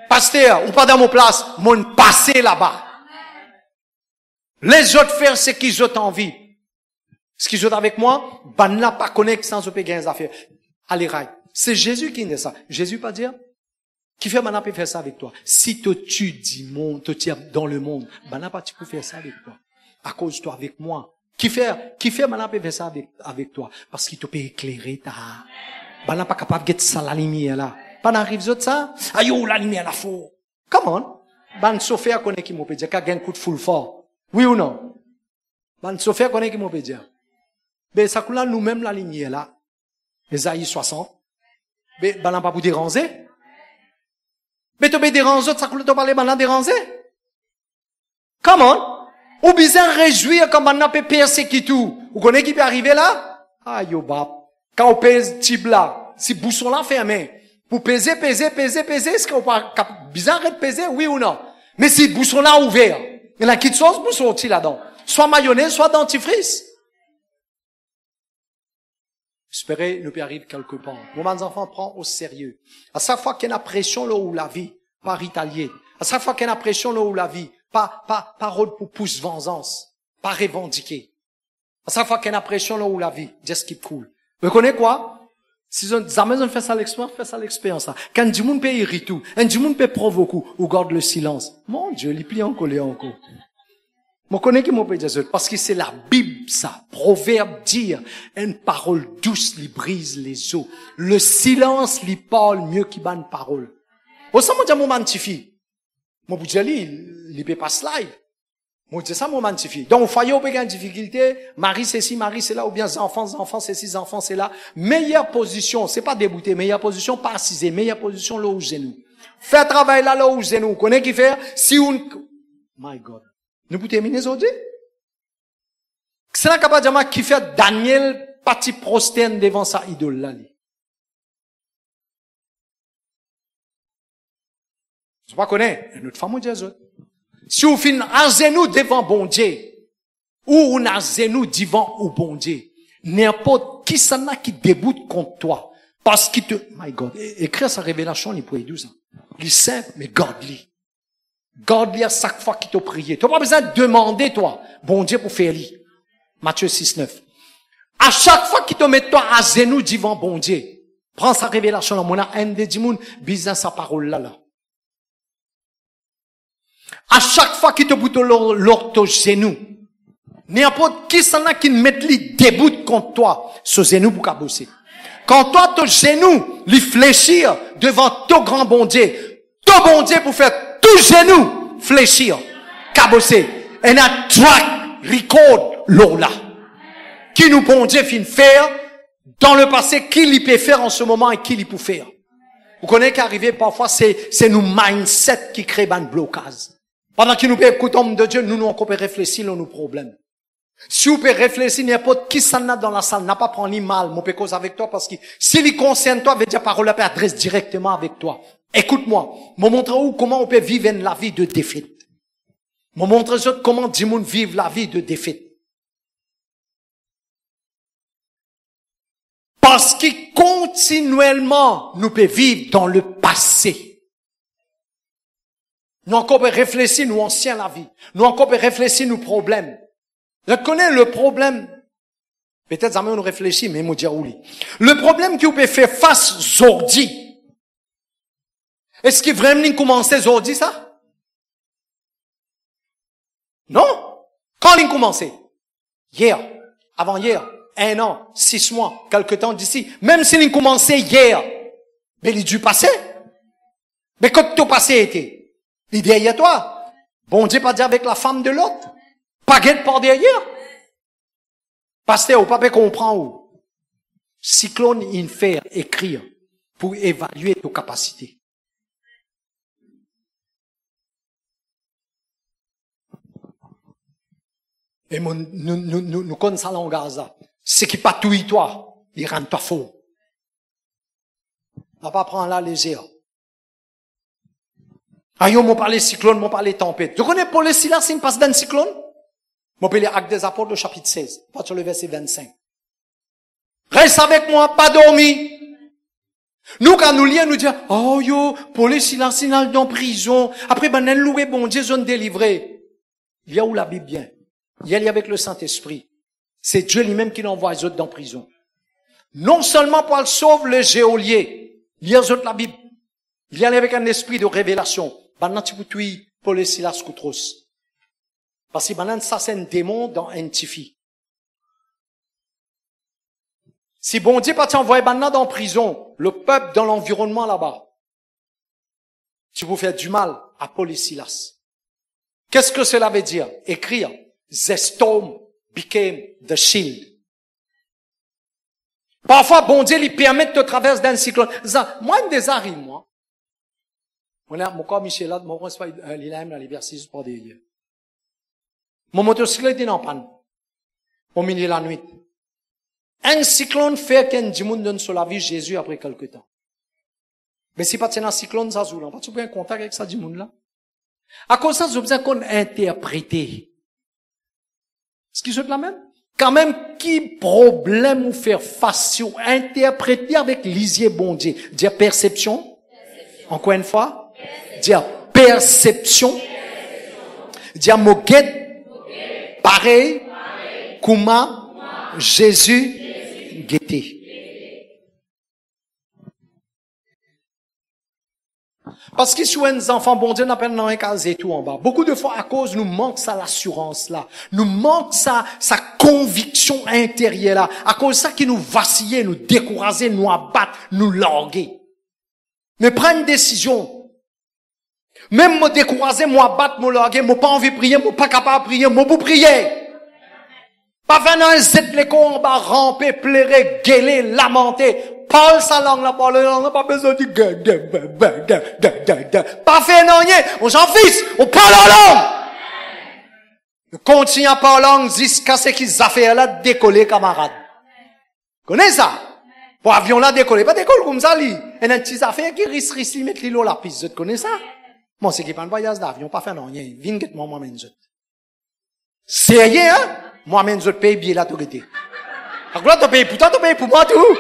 Pasteur, ou pas dans mon place, mon passé là-bas. Les autres faire ce qu'ils ont envie. Ce qu'ils ont avec moi, ben n'a pas connecté sans se payer des affaires. Allez, raille. C'est Jésus qui dit ça. Jésus pas dire, qui fait maintenant peut faire ça avec toi. Si tu dis monde, tu tiens dans le monde, ben n'a pas tu peux faire ça avec toi. À cause de toi avec moi, Qui fait maintenant peut faire ça avec toi? Parce qu'il te peut éclairer ta, maintenant pas capable de ça la lumière là. Pas d'arrive de ça? Aïe, la lumière là, faux. Come on. Ban Sophia connaît qui m'opé dire, qu'a un coup de foule fort. Oui ou non? Ban Sophia connaît qui m'opé dire. Ben, ça coule nous-mêmes la lumière là. Esaïe 60. Ben, ban pas pour déranger. Ben, tu peux déranger, ça coule te parler, ban déranger. Come on. Ou bien réjouir comme on peut persécuter tout. Vous connaissez qui peut arriver là? Ah, yo, bab. Quand on pèse type là, si bousson là fermé, pour peser, est-ce qu'on va bizarre de peser, oui ou non? Mais si bousson là ouvert, il y a qui de sauce bousson là-dedans? Soit mayonnaise, soit dentifrice. Espérez, nous peut arriver quelque part. Mon enfant prend au sérieux. À chaque fois qu'il y a une pression là où la vie, par italien. À chaque fois qu'il y a une pression là où la vie, pas parole pour pousse vengeance, pas revendiquer. À chaque fois qu'il y a une pression là où la vie, just keep cool. Vous connaissez quoi? Si jamais on fait ça l'expérience, quand du monde peut irriter tout, quand du monde peut provoquer, ou garde le silence. Mon Dieu, il plie encore. Je connais qui m'ont dit ça, parce que c'est la Bible, ça. Proverbe dire, une parole douce lui brise les os. Le silence lui parle mieux qu'il bat une parole. Au sein, moi, je m'identifié. Moi, je il peut pas slide. Moi, c'est ça, mon magnifié. Donc, au foyer, on peut gagner difficulté. Marie, c'est ci, Marie, c'est là, ou bien enfants, c'est ci, enfants, c'est là. Meilleure position, c'est pas débouté, meilleure position, pas assisé, meilleure position, là où genou. Faire travail là où genou. Vous connaissez qui fait? Si on, my God. Nous pouvons terminer aujourd'hui? C'est là capable de dire qui fait Daniel parti prosterne devant sa idole là. Je ne pas connaître. Notre femme, dit autres. Si vous finissez à genoux devant bon Dieu, ou on a genoux devant au bon Dieu, n'importe qui s'en a qui déboute contre toi, parce qu'il te, my God, écrire sa révélation, il peut aider ça. Il est simple, mais garde-lui. Garde-lui à chaque fois qu'il t'a prié. Tu n'as pas besoin de demander, toi, bon Dieu, pour faire lui. Matthieu 6, 9. À chaque fois qu'il te met toi à genoux devant bon Dieu, prends sa révélation là, mon a des dimoun, business sa parole là. À chaque fois qu'il te boute l'orto genou, n'importe qui s'en a qui met lui déboute contre toi, ce genou pour cabosser. Quand toi, ton genou, lui fléchir devant ton grand bon Dieu pour faire tout genou fléchir, cabosser. Et un track record là. Qui nous bon Dieu fin faire dans le passé, qui lui peut faire en ce moment et qui lui peut faire. Vous connaissez qu'arriver parfois, c'est nos mindset qui créent un blocage. Pendant que nous pouvons écouter l'homme de Dieu, nous on peut réfléchir sur nos problèmes. Si vous pouvez réfléchir, n'importe qui s'en a dans la salle, n'a pas prendre ni mal, mon peut cause avec toi, parce que s'il y concerne toi, veut dire parole peut adresse directement avec toi. Écoute-moi, me montre comment on peut vivre la vie de défaite. Me montre comment du monde vivre la vie de défaite. Parce que continuellement, nous pouvons vivre dans le passé. Nous encore réfléchir, nous anciens la vie. Nous encore réfléchir nos problèmes. Je connais le problème. Peut-être jamais on réfléchit, mais moi dire oui. Le problème que vous pouvez faire face aujourd'hui. Est-ce que vraiment commencé aujourd'hui ça? Non. Quand il commencé? Hier. Avant-hier. 1 an. 6 mois. Quelque temps d'ici. Même s'il commençait hier. Mais il a dû passer. Mais quand tout passé était? Il est derrière toi. Bon Dieu pas dire avec la femme de l'autre. Pas guette par derrière. Pasteur, ou pas comprend où. Cyclone in faire écrire pour évaluer tes capacités. Et nous connaissons ça en Gaza. Ce qui patouille toi, il rend toi faux. On va pas prendre la légère. Aïe, m'ont parlé cyclone, m'ont parlé tempête. Tu connais Paul et Silas, c'est une passe d'un cyclone? M'ont parlé Actes des Apôtres, le chapitre 16, pas sur le verset 25. Reste avec moi, pas dormi. Nous, quand nous lions, nous disons, oh yo, Paul et Silas, ils sont en prison. Après, ben, nous louons, bon Dieu, ils ont délivré. Il y a où la Bible bien? Il y a avec le Saint-Esprit. C'est Dieu lui-même qui l'envoie les autres dans prison. Non seulement pour le sauver le géolier. Il y a autres la Bible. Il y a avec un esprit de révélation. Maintenant, tu peux tuer Paul et Silas Koutros. Parce que maintenant, ça, c'est un démon dans un tifi. Si bon Dieu pas t'envoyer maintenant dans prison, le peuple dans l'environnement là-bas, tu vous fais du mal à Paul et Silas. Qu'est-ce que cela veut dire? Écrire. The storm became the shield. Parfois, bon Dieu, il permet de te traverser d'un cyclone. Moi, il des arrive, moi. Mon corps, Michel, là, mon corps, il aime la liberté, juste pour dire. Mon motocyclette est en panne. Au milieu de la nuit. Un cyclone fait qu'un monde donne sur la vie Jésus après quelque temps. Mais si pas un cyclone, ça joue là. Pas tu peux un contact avec ça du monde là. À cause de ça, j'ai besoin qu'on interprète. Est-ce que c'est la même? Quand même, qui problème ou faire face ou interpréter avec lisier bon Dieu? Dire perception. Encore une fois. Dire perception. Dire moquette. Pareil. Kouma. Jésus. Guetté. Parce que si un enfant, bon Dieu, n'a pas un casé tout en bas. Beaucoup de fois, à cause, nous manque ça l'assurance là. Nous manque ça, sa conviction intérieure là. À cause de ça qui nous vacille, nous décourager, nous abattre, nous larguer. Mais prends une décision. Même me décourager, moi abattre, me larguer, moi pas envie de prier, moi pas capable de prier, moi pour prier. Pas venir un zet l'écho en bas, ramper, pleurer, gueuler, lamenter. Parle sa langue, la parle la langue, pas besoin de pas faire non rien, on s'en fiche, on parle en langue. On continue à parler en langue jusqu'à ce qu'ils affaires là décoller, camarades. Connais ça? Pour avion là décoller, pas décoller comme ça, li. Et un petit affaire qui risque de mettre l'îlot la piste, tu connais ça? Moi, c'est qui pas un voyage d'avion, pas faire non rien, viens que moi mène zut. Sérieux, hein? Moi mène zut paye billet là, tout été. Alors là, tu payes pour toi, tu payes pour moi, tout.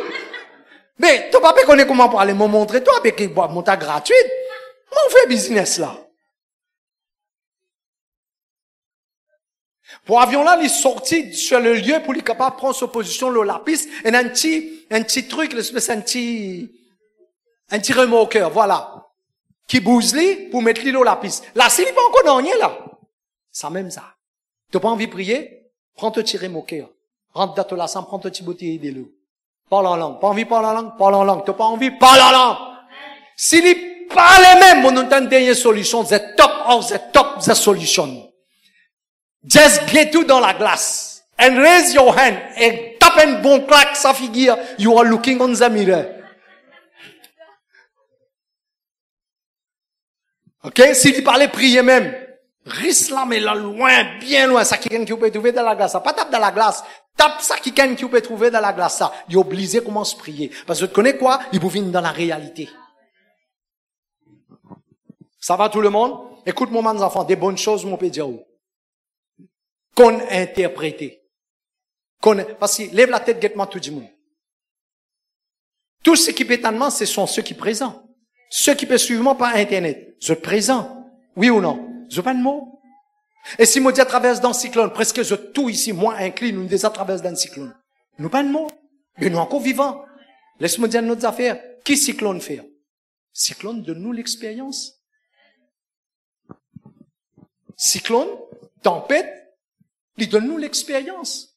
Mais, tu pas connaître comment parler, me montrer toi, avec une montagne gratuite. On fait business là. Pour avion là, il est sorti sur le lieu pour lui capable de prendre sa position, le lapis, et un petit truc, un petit remorqueur, voilà. Qui bouge lui, pour mettre lui le lapis. Là, s'il n'est pas encore dans rien là. Ça même ça. Tu pas envie de prier? Prends ton petit remorqueur. Rentre dans ton lassan, prends ton petit bouteille de l'eau. Parle en langue. Pas envie de parler en langue? Parle en langue. T'as pas envie? Parle en langue. S'il y parle même, on entend une dernière solution. The top of the top, the solution. Just get tout dans la glace. And raise your hand. Et tape un bon claque sa figure. You are looking on the mirror. Ok? S'il y parlait, prier même. Risque là, mais là, loin, bien loin. Ça, quelqu'un qui peut trouver dans la glace. Ça, pas tape dans la glace. Tape ça, quelqu'un qui peut trouver dans la glace. Ça, il est obligé comment se prier. Parce que tu connais quoi? Il peut venir dans la réalité. Ça va tout le monde? Écoute-moi, mes enfants, des bonnes choses, mon peut dire. Qu'on interprète. Parce que lève la tête, guette-moi tout le monde. Tout ce qui peut t'en ce sont ceux qui présents. Ceux qui peuvent suivre moi par Internet. Je présent. Oui ou non? Je pas de mots. Et si moi dis à travers d'un cyclone, presque je tout ici, moi inclus, nous dis à travers d'un cyclone. Nous pas de mots. Mais nous encore vivants. Laisse-moi dire notre affaire. Qui cyclone fait? Cyclone de nous l'expérience. Cyclone, tempête, il donne nous l'expérience.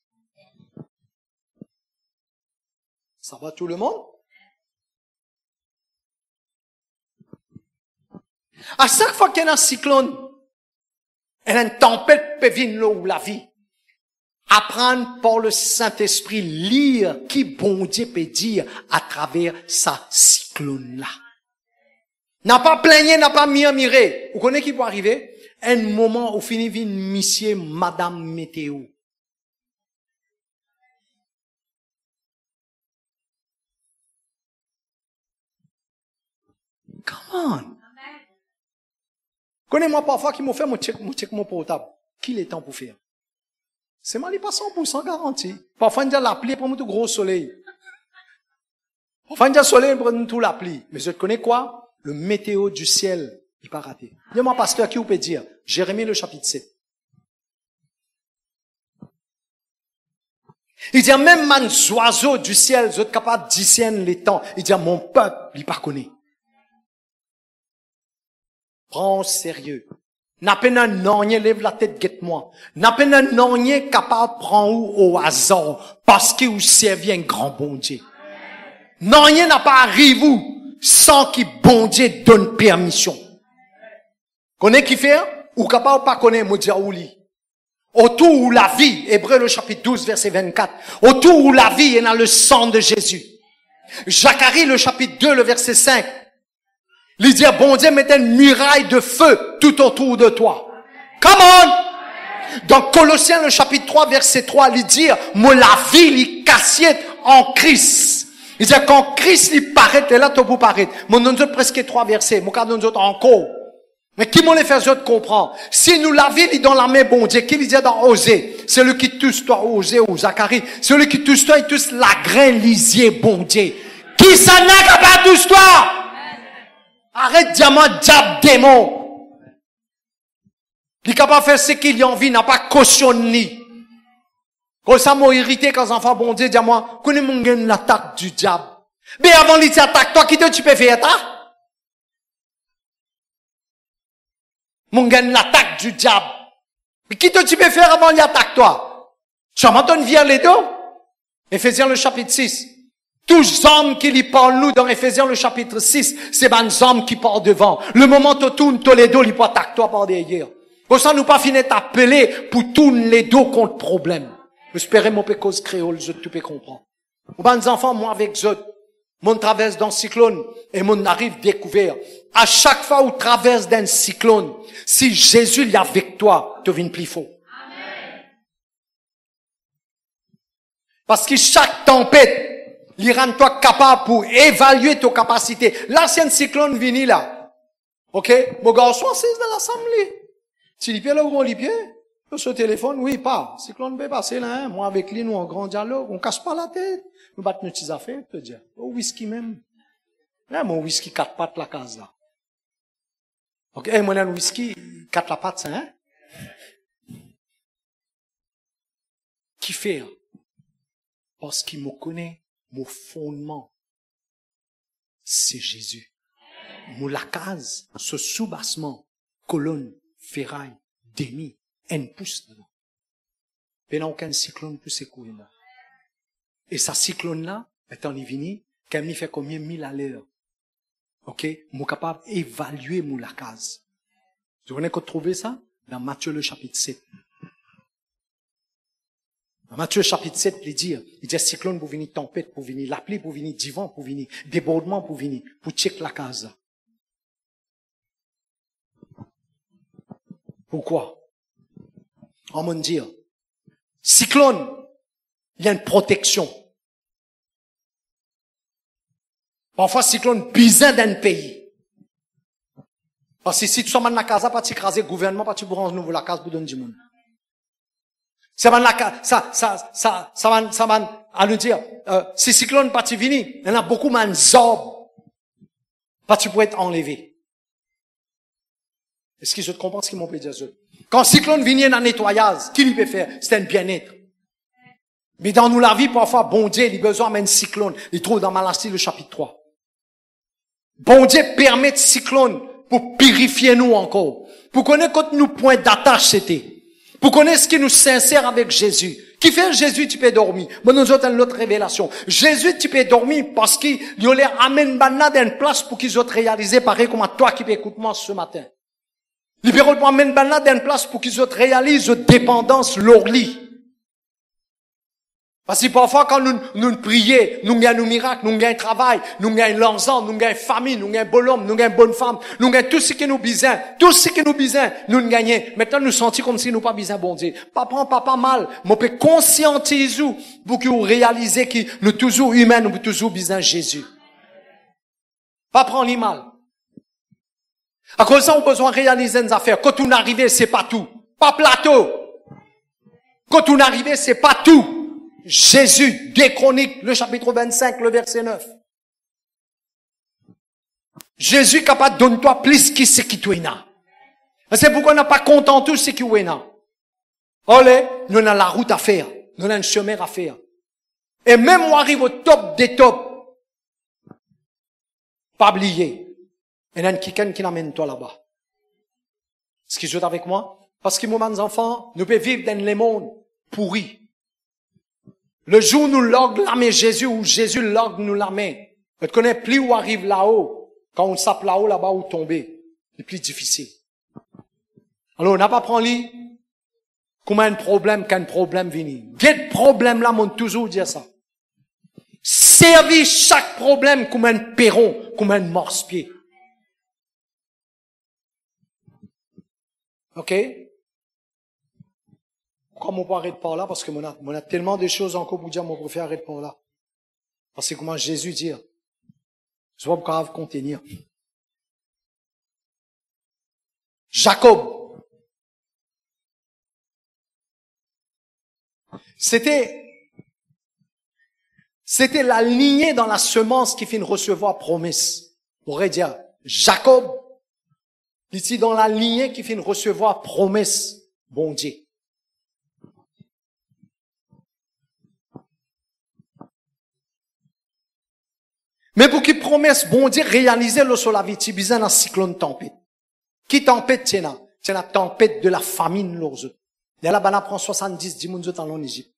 Ça va tout le monde? À chaque fois qu'il y a un cyclone, et une tempête peut venir où la vie. Apprendre par le Saint-Esprit, lire qui bon Dieu peut dire à travers sa cyclone-là. N'a pas plaigné, n'a pas murmuré. Vous connaissez qui peut arriver? Un moment où finit vient monsieur, madame météo. Come on. Connais-moi parfois qui m'a fait mon check mon portable. Qui est temps pour faire? C'est mal, il pas 100% garanti. Parfois, il y a la pluie, prend tout gros soleil. Parfois, il y a le soleil, prend tout la pluie. Mais je connais quoi? Le météo du ciel, il pas raté. Dis-moi, pasteur, qui vous peut dire? Jérémie, le chapitre 7. Il dit, même les oiseaux du ciel, vous êtes capable de discerner les temps. Il dit, mon peuple, il pas connaît. Prends au sérieux. N'a pas non lève la tête, guette-moi. N'a pas non capable de prendre au hasard, parce qu'il vous servi un grand bon Dieu. Non n'a pas arrivé sans qu'il bon Dieu donne permission. Connais qui fait? Ou capable pas connaître, moi dire ou li. Autour où la vie, Hébreu le chapitre 12, verset 24. Autour où la vie est dans le sang de Jésus. Zacharie le chapitre 2, le verset 5. Il dit, bon Dieu, mettez une muraille de feu tout autour de toi. Come on! Dans Colossiens le chapitre 3, verset 3, il dit, moi la vie, il cassiette en Christ. Il dit, quand Christ, il paraît, là, tout pour paraître. Mon donne presque 3 versets. Mon cas donne encore. Mais qui m'ont les fait autres comprendre? Si nous la vie, il dans la main, bon Dieu, qui il dit dans Osée? Celui qui touche toi, Osée ou Zacharie. Celui qui touche toi, il touche la graine lisier, bon Dieu. Qui ça n'a pas touche toi? Arrête, diamant, diable, démon. Il est capable de faire ce qu'il y a envie, n'a pas cautionné. Quand ça m'a irrité quand les enfants bon Dieu, dis-moi, connais mon gain l'attaque du diable. Mais avant qu'il t'attaque, toi, qui te tu peux faire ça? Mon gain l'attaque du diable. Mais qui te tu peux faire avant qu'il attaque toi? Tu m'entends via les deux? Éphésiens le chapitre 6. Tous hommes qui lui parlent nous dans Éphésiens le chapitre 6, c'est des hommes qui partent devant. Le moment où tu tournes tous les deux, ils peuvent attaquer toi par derrière. Pour ça, nous pas finir t'appeler pour tourner les deux contre problème. J'espère mon pécose créole, je tout peux comprendre. Ou ben, enfants, moi avec eux, mon traverse dans cyclone et mon arrive découvert. À chaque fois où traverse d'un cyclone, si Jésus est avec toi, tu viens plus faux. Parce que chaque tempête, il rend toi capable pour évaluer tes capacités. L'ancien cyclone vini là. OK? Mon garçon, c'est dans l'assemblée. Si les pieds là, où on les pieds? Sur le téléphone, oui, pas. Cyclone peut passer là, hein. Moi avec lui, nous, en grand dialogue, on casse pas la tête. Nous battons nos petites affaires, peut dire. Au whisky même. Là, mon whisky 4 pattes la case là. OK? Moi, un whisky 4 la patte, ça, hein? Qui fait? Parce qu'il me connaît. Mon fondement, c'est Jésus. Mon la case, ce soubassement, colonne, ferraille, demi, un pouce dedans. Il n'y a aucun cyclone pour secouer là. Et sa cyclone là, étant venu, quand il fait combien 1000 à l'heure. OK? Moi capable d'évaluer mon la case. Vous venez de trouver ça? Dans Matthieu le chapitre 7. Dans Matthieu chapitre 7, il dit cyclone pour venir, tempête pour venir, la pluie pour venir, divan pour venir, débordement pour venir, pour checker la case. Pourquoi? On va me dire, cyclone, il y a une protection. Parfois, cyclone, bizarre d'un pays. Parce que si tu sommes dans la case, pas t'écraser le gouvernement, pas tu branches nouveau la case pour donner du monde. Ça va à nous dire, si cyclone pas vini, il y en a beaucoup de zob, pas tu pourrais être enlevé. Est-ce que je te comprends ce qu'ils m'ont dit à eux? Quand cyclone vient dans nettoyage, qui lui peut faire? C'est un bien-être. Mais dans nous la vie, parfois, bon Dieu, il a besoin d'un cyclone. Il trouve dans Malachie le chapitre 3. Bon Dieu permet de cyclone pour purifier nous encore. Pour connaître quand nous point d'attache c'était. Pour connaître ce qui nous sincère avec Jésus. Qui fait Jésus, tu peux dormir. Bon, nous autres, une autre révélation. Jésus, tu peux dormir parce qu'il y a amène banana dans une place pour qu'ils autres réalisé pareil comme à toi qui peux écouter moi ce matin. Libéral pour amène banana dans une place pour qu'ils autres réalisent dépendance leur lit. Parce que parfois, quand nous prions, nous gagnons nos miracles, nous gagnons travail, nous gagnons l'ensemble, nous gagnons famille, nous gagnons bon homme, nous gagnons bonne femme, nous gagnons tout ce qui nous besoin, nous gagnons. Maintenant, nous sentons comme si nous pas besoin bon Dieu. Pas mal, mais on peut conscientiser pour que vous réalisez que nous toujours humains, nous toujours besoin Jésus. Pas prendre les mal. À cause de ça, on a besoin de réaliser des affaires. Quand on arrive, c'est pas tout. Pas plateau. Quand on arrive, c'est pas tout. Jésus, 2 Chroniques, le chapitre 25, le verset 9. Jésus est capable de donner toi plus que ce qui tu es. C'est pourquoi on n'a pas content tout ce qui est là. Allez, nous avons la route à faire. Nous avons un chemin à faire. Et même on arrive au top des tops. Pas oublier. Il y a quelqu'un qui l'amène toi là-bas. Est-ce qu'ils jouent avec moi? Parce que, mes enfants, nous pouvons vivre dans le monde pourri. Le jour où nous log la main Jésus, ou Jésus log nous la main, vous connaissez plus où arrive là-haut, quand on sape là-haut, là-bas, où tomber. C'est plus difficile. Alors, on n'a pas pris lit, combien de problèmes, qu'un problème vient. Quel problème là, on toujours dit ça. Servir chaque problème comme un perron, comme un morse-pied. OK? Pourquoi on peut arrêter par là? Parce que on a tellement de choses encore pour dire, on préfère arrêter par là. Parce que comment Jésus dit, je vois pas grave contenir. Jacob. C'était la lignée dans la semence qui finit recevoir promesse. On pourrait dire, Jacob, ici dans la lignée qui finit recevoir promesse, bon Dieu. Mais pour qu'il promesse, bon Dieu, réaliser le sur la vie, tu besoin d'un cyclone tempête. Qui tempête, c'est la tempête de la famine, leurs autres. Et là, on prend 70 dimoun autres en Égypte.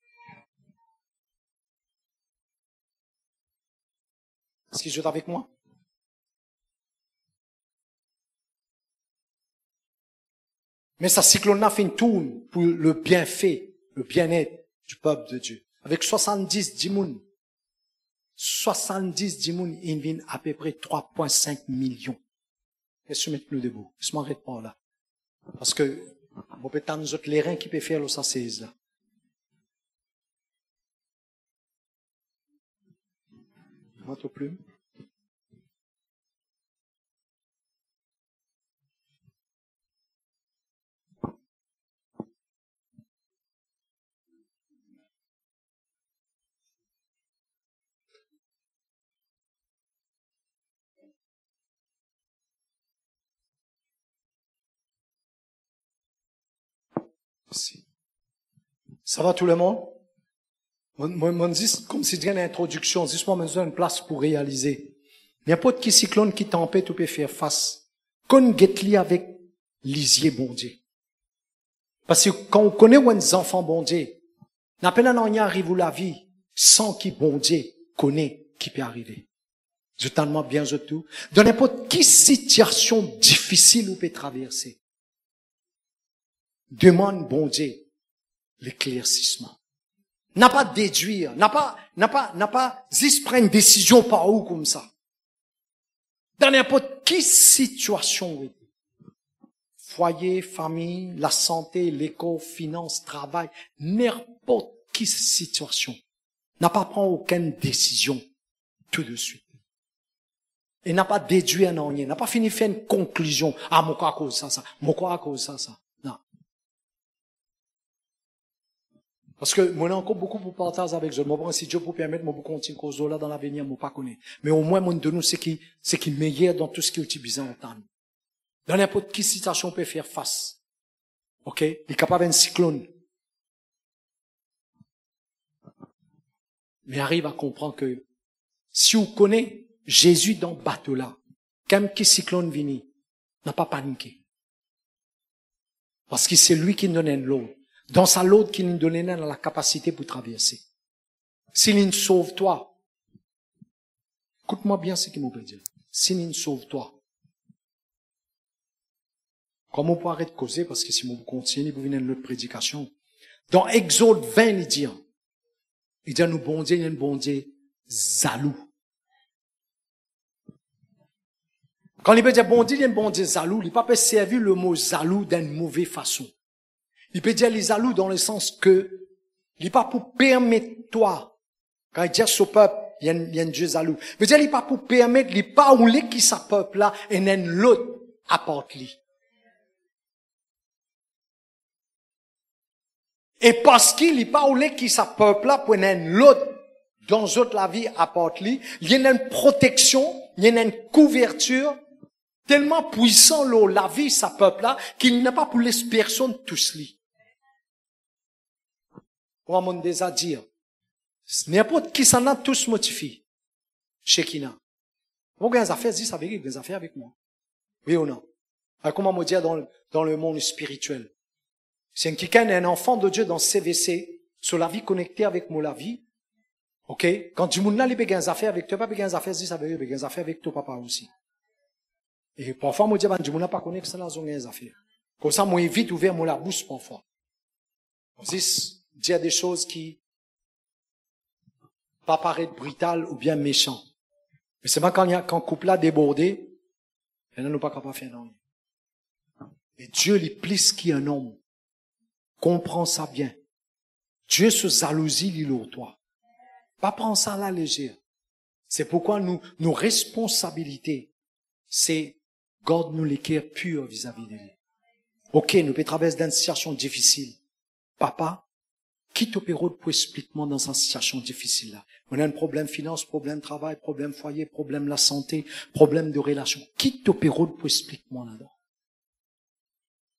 Est-ce qu'ils jouent avec moi? Mais ça cyclone-là fait une tourne pour le bienfait, le bien-être du peuple de Dieu. Avec 70 dimoun. 70 dimoun, il vient à peu près 3,5 millions. Qu'est-ce que mettez-nous debout? Je m'arrête pas là. Parce que, on peut être nous autres les reins qui peuvent faire le sassèse là. Votre plume. Ça va tout le monde? Moi, dis, comme si c'était une introduction, dis-moi, on a une place pour réaliser. N'importe qui cyclone qui tempête, tu peux faire face. Qu'on guette-li avec lisier bon Dieu. Parce que quand on connaît les enfants bon Dieu, n'a pas n'en y arrive où la vie, sans qui bon Dieu connaît qui peut arriver. Je t'en demande bien je tout. Dans n'importe quelle situation difficile où peut traverser. Demande bon Dieu l'éclaircissement. N'a pas déduire, n'a pas juste prendre une décision par où comme ça. Dans n'importe quelle situation, foyer, famille, la santé, l'école, finance, travail, n'importe quelle situation, n'a pas prendre aucune décision tout de suite. Et n'a pas déduit un rien, n'a pas fini de faire une conclusion. Ah, mon quoi à cause ça, mon quoi à cause ça. Non. Parce que moi, j'ai encore beaucoup pour partager avec eux. Moi, si Dieu peut permettre, moi, pour continuer cause là dans l'avenir, moi, pas connaître. Mais au moins, mon de nous, c'est qui meilleur dans tout ce qui est utilisé en temps. Dans n'importe quelle situation, on peut faire face. OK? Il est capable d'un cyclone. Mais arrive à comprendre que, si vous connaissez Jésus dans le bateau là, quand qui cyclone vient, n'a pas paniqué. Parce que c'est lui qui nous donne l'eau. Dans sa l'eau qui nous donne la capacité pour traverser. S'il nous sauve toi, écoute-moi bien ce qu'il m'a dit. S'il nous sauve toi, comment on peut arrêter de causer, parce que si on continue, vous venez de notre prédication. Dans Exode 20, il dit, nous bon Dieu, il y a un bon Dieu zalou. Quand il peut dire bon Dieu, il y a un bon Dieu zalou, il ne peut pas servir le mot zalou d'une mauvaise façon. Il peut dire les zalou dans le sens que, il n'est pas pour permettre toi, quand il dit ce peuple, il y a un Dieu zalou. Il veut dire, il n'est pas pour permettre, il n'est pas où les qui sa peuple là, et n'en l'autre apporte lui. Et parce qu'il n'est pas où les qui sa peuple là, pour n'en l'autre, dans l'autre la vie apporte lui, il y a une protection, il y a une couverture, tellement puissant la vie sa peuple là, qu'il n'a pas pour les personnes tous lui. Pour mon désir dire, n'importe qui s'en a tous motivé. Chez qui n'a. Vous avez des affaires, dis ça avec des affaires avec moi. Oui ou non? Comment me dire dans le monde spirituel? C'est quelqu'un, un enfant de Dieu dans CVC, sur la vie connectée avec moi la vie. Ok? Quand du monde là, il a des affaires avec toi, pas des affaires, ça veut dire des affaires avec ton papa aussi. Et parfois, moi, je dis, du monde n'a pas connecté ça, là, ils ont des affaires. Comme ça, moi, évite ouvert moi la bouche parfois. Dire des choses qui pas paraître brutales ou bien méchantes. Mais c'est pas quand le couple a débordé, il n'est pas capable de faire non. Et Dieu, il est plus qu'un homme. Comprends ça bien. Dieu se jalousie, il est toi. Pas prendre ça à la légère. C'est pourquoi nos responsabilités, c'est garde-nous les cœurs purs vis-à-vis de lui. Ok, nous pouvons traverser d'une situation difficile. Papa, quitte au période pour expliquer-moi dans cette situation difficile-là. On a un problème finance, problème travail, problème foyer, problème la santé, problème de relation. Quitte au période pour expliquer-moi là-dedans.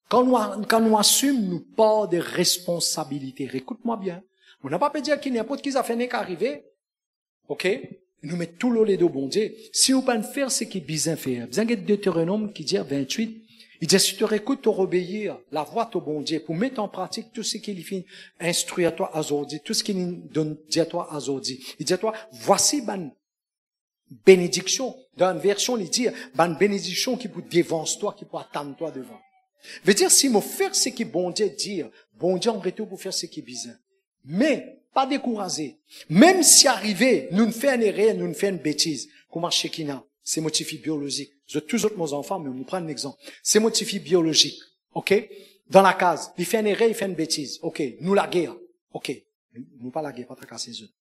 Quand nous assumons nous pas de responsabilité, écoute-moi bien. On n'a pas pu dire qu'il n'y a pas de qui a fait n'est qu'arriver. Ok? Nous mettons tout le lait de bon Dieu. Si vous ne faire ce qui est bien faire. Vous avez Deutéronome qui dit 28. Il dit, si tu écoutes, tu obéir la voix de bon Dieu pour mettre en pratique tout ce qu'il fait instruire à toi aujourd'hui, tout ce qu'il donne dit à toi aujourd'hui. Il dit à toi, voici ban bénédiction. Dans une version, il dit, ban bénédiction qui peut dévance toi, qui peut attendre toi devant. Veut dire, si me faire ce que bon Dieu dit, bon Dieu en retour pour faire ce qui est bizarre. Mais, pas décourager. Même si arrivé, nous ne faisons une erreur, nous ne faisons une bêtise. Comment Shekina? C'est motif biologique. Je toujours mes enfants, mais on nous prend un exemple. C'est motif biologique. Ok? Dans la case. Il fait une erreur, il fait une bêtise. Ok? Nous la guerre. Ok? Nous pas la guerre, pas tracasser les autres.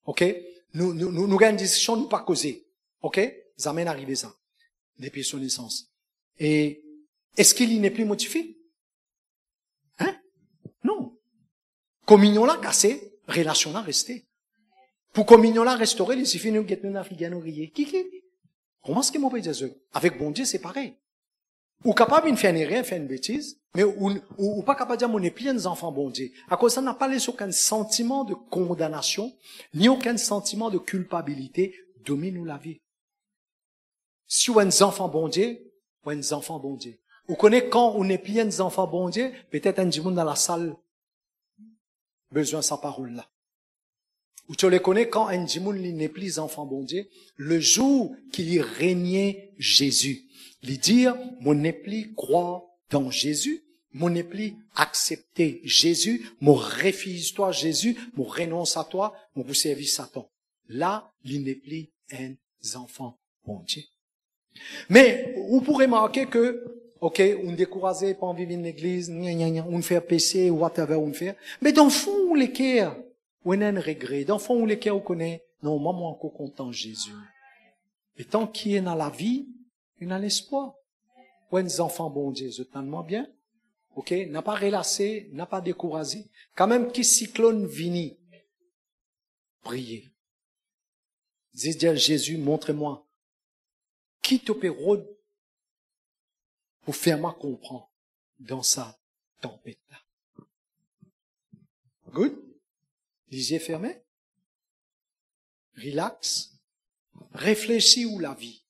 Ok? Nous gagnons une décision, nous pas causer. Ok? Ça amène à arriver ça. Depuis son naissance. Et, est-ce qu'il n'est plus motivé? Hein? Non. Communion là cassé, relation là resté. Pour communion là restaurer, il suffit de nous guetter une africaine ouvrier. Qui? Comment est-ce que mon peut dire ça? Avec bon Dieu, c'est pareil. Ou capable de faire une erreur, faire une bêtise, mais ou pas capable de dire mon est plein d'enfants bon Dieu. À cause ça n'a pas laissé aucun sentiment de condamnation, ni aucun sentiment de culpabilité domine la vie. Si on est un enfant bon Dieu, on est un enfant bon Dieu. Vous connaissez quand on est plein d'enfants bon Dieu, peut-être un monde dans la salle, besoin de sa parole là. Ou tu les connais quand un monde n'est plus enfant bon Dieu, le jour qu'il y régnait Jésus. Il dit, mon n'est plus croire dans Jésus, mon n'est plus accepter Jésus, mon refuse-toi Jésus, mon renonce à toi, mon vous servir Satan. Là, il n'est plus un enfant bon Dieu. Mais, vous pourrez marquer que, ok, on décourage, pas envie d'une église, on fait péché, whatever on fait. Mais dans le fond, les cœurs, on a un regret. Dans le fond, les cœurs, on connaît, non, moi, encore content de Jésus. Et tant qu'il est dans la vie, il a l'espoir. Ou un enfant bon Dieu, je t'en bien. Ok, n'a pas relâché, n'a pas découragé. Quand même, qui cyclone vini, priez. Dis Jésus, montre-moi. Qui te pérode pour faire moi comprendre dans sa tempête-là. Good? Les yeux fermés. Relax. Réfléchis où la vie.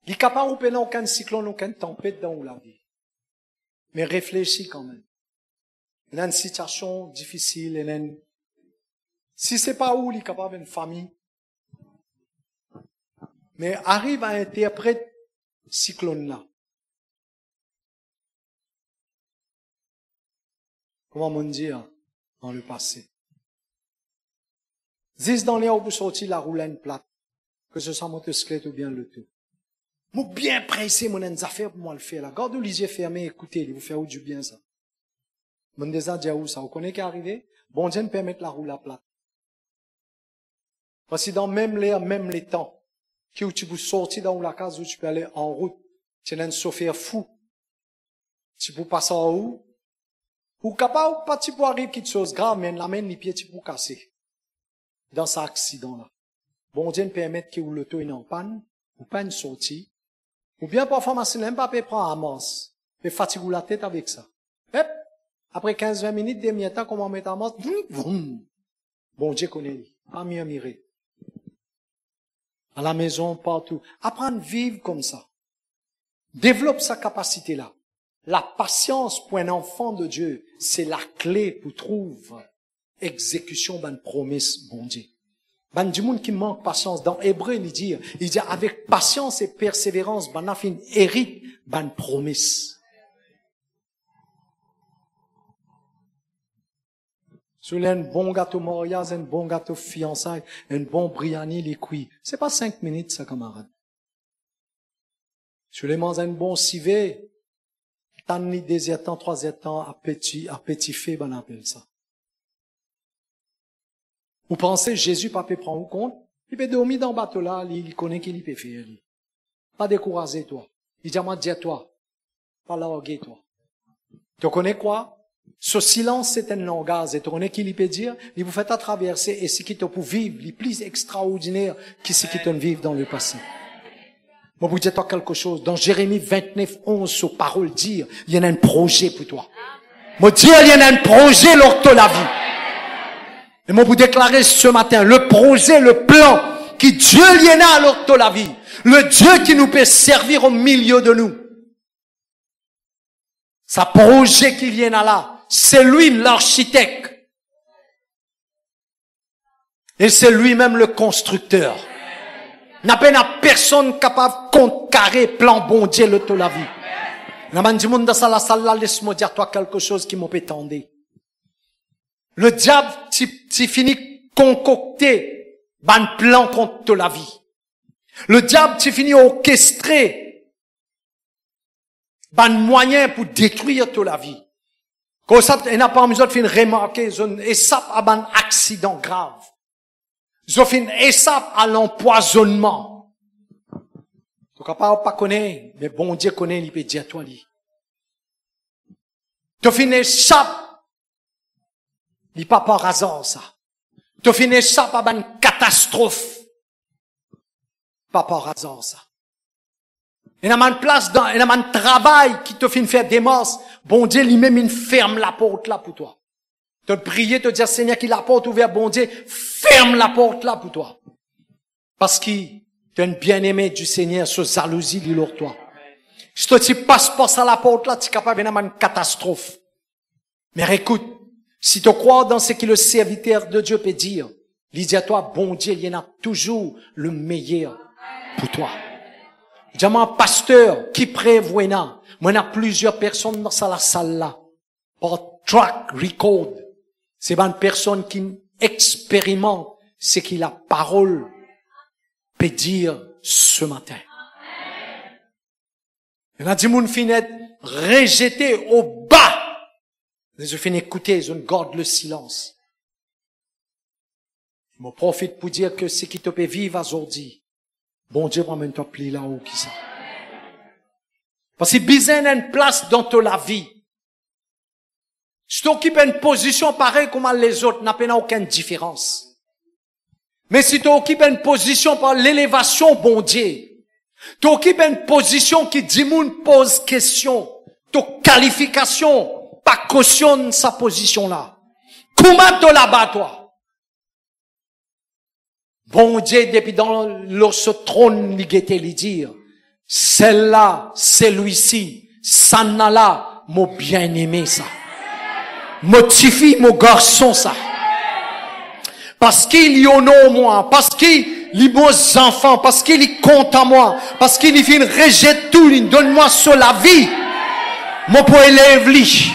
Il n'est capable de peine aucun cyclone, aucune tempête dans la vie. Mais réfléchis quand même. Il y a une situation difficile, si c'est pas où il est capable d'une famille, mais arrive à interpréter cyclone là. Comment on dit dans le passé? Dis dans les où vous sortir la roulette plate, que ce soit motocyclette ou bien le tout. Moi bien pressé, mon affaire pour moi le faire là. Gardez les yeux fermés, écoutez, il vous fait où du bien ça. Mon déjà dit où ça, vous connaissez qui est arrivé? Bon Dieu me permet la roulette plate. Parce que dans même l'air, même les temps, où tu peux sortir dans la case où tu peux aller en route, tu as un chauffeur fou. Tu peux passer en haut. Ou capable, pas tu peux arriver quelque chose de grave, mais la main, les pieds, tu peux casser. Dans cet accident-là. Bon Dieu me permet que l'auto est en panne, ou pas une sortie. Ou bien parfois, ma même pas prendre à masse. Mais fatigue la tête avec ça. Hep, après 15-20 minutes, demi-temps, comment mettre à masse, bon Dieu connaît, pas mieux mirer. À la maison, partout. Apprendre à vivre comme ça. Développe sa capacité-là. La patience pour un enfant de Dieu, c'est la clé pour trouver exécution d'une promesse, bon Dieu. Ben, du monde qui manque patience. Dans Hébreu, il dit, avec patience et persévérance, ben, a fait hérite, ben, promesse. Si vous avez un bon gâteau mariage, un bon gâteau fiançailles, un bon briani, les cuits. C'est pas 5 minutes, ça, camarade. Si vous voulez manger un bon civet, tant ni désir temps, 3 temps, à petit fait, ben, on appelle ça. Vous pensez, Jésus, pas peut prendre compte? Il peut dormir dans le bateau là, il connaît qu'il peut faire, lui. Pas décourager, toi. Il dit, moi, dis-toi. Pas larguer, toi. Tu connais quoi? Ce silence, c'est un langage. Et tu connais qu'il peut dire? Il vous fait à traverser, et ce qui te pour vivre, les plus extraordinaire que ce qui te vivre dans le passé. Moi, vous dites-toi quelque chose. Dans Jérémie 29, 11, sur parole dire, il y en a un projet pour toi. Moi, dire, il y en a un projet lors de la vie. Et moi, vous déclarez ce matin, le projet, le plan, qui Dieu y en a lors de la vie. Le Dieu qui nous peut servir au milieu de nous. Sa projet qu'il y en a là, c'est lui l'architecte. Et c'est lui-même le constructeur. N'a pas personne capable de contrecarrer plan bon Dieu le de la vie. La man du monde dans la salle là, laisse-moi dire toi quelque chose qui m'a pétendé. Le diable, tu finis concocter un plan contre la vie. Le diable, tu finis orchestrer un moyen pour détruire toute la vie. Quand ça, il n'a pas en mesure de finir remarquer, ils échappent à un accident grave. Ils échappent à l'empoisonnement. Tu ne pas connaître, mais bon Dieu connaît, il peut dire toi, lui. Tu échappes. Il pas par hasard, ça. Tu finis ça par une catastrophe. Pas par hasard, ça. Il y a une place dans, il y a un travail qui te fait faire des masses. Bon Dieu, lui-même, il ferme la porte là pour toi. Te prier, te dire, Seigneur, qu'il la porte ouverte, bon Dieu, ferme la porte là pour toi. Parce qu'il est un bien-aimé du Seigneur, ce jalousie, il est toi. Si tu passes pas à la porte là, tu es capable d'avoir une catastrophe. Mais écoute, si tu crois dans ce que le serviteur de Dieu peut dire, il dit à toi, bon Dieu, il y en a toujours le meilleur pour toi. Dis-moi, pasteur, qui prévoit, moi, il y a plusieurs personnes dans la salle là. Par track record. C'est une personne qui expérimente ce que la parole peut dire ce matin. Il y a des gens qui finissent rejetés au bas. Je finis écouter, je garde le silence. Je me profite pour dire que ce qui te peut vivre aujourd'hui, bon Dieu va maintenant plier là-haut qui ça. Parce que besoin d'une place dans ta vie. Si tu occupes une position pareille comme les autres, n'a pas aucune différence. Mais si tu occupes une position par l'élévation, bon Dieu, tu occupes une position qui dit moun pose question, ta qualification, pas cautionne sa position là. Comment tu là-bas, toi? Bon Dieu, depuis dans ce trône, il était lui dire, celle-là, celui-ci, ça n'a là, mon bien-aimé, ça. Motifie mon garçon, ça. Parce qu'il y en a moi, parce qu'il y a mes enfants, parce qu'il y compte à moi, parce qu'il y fait une rejette tout, il donne-moi sur la vie. Mon pour élève lui.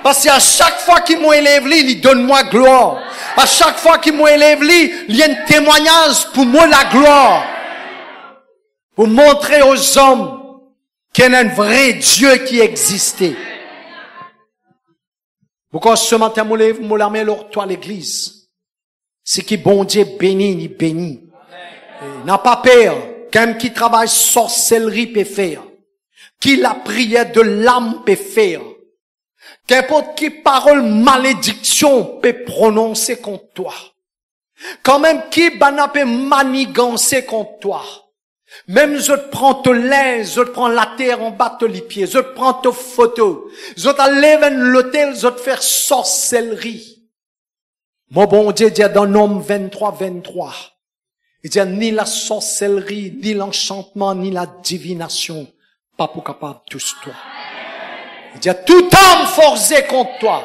Parce qu'à chaque fois qu'il m'élève lui, il donne-moi gloire. À chaque fois qu'il m'élève lui, il y a un témoignage pour moi la gloire. Pour montrer aux hommes qu'il y a un vrai Dieu qui existait. Pourquoi ce matin, mon l'armée, toi l'église. C'est qui bon Dieu bénit, il bénit. N'a pas peur. Quelqu'un qui travaille sorcellerie peut faire. Qui la prière de l'âme peut faire. Qu'importe qui parole malédiction peut prononcer contre toi. Quand même qui bana peut manigancer contre toi. Même je te prends ton linge, je te prends la terre en bas de les pieds, je te prends tes photos, je te lève à l'hôtel, je te faire sorcellerie. Mon bon Dieu dit dans Nom 23, 23, il dit ni la sorcellerie, ni l'enchantement, ni la divination pas pour capable tous toi. Il dit, tout homme forcé contre toi.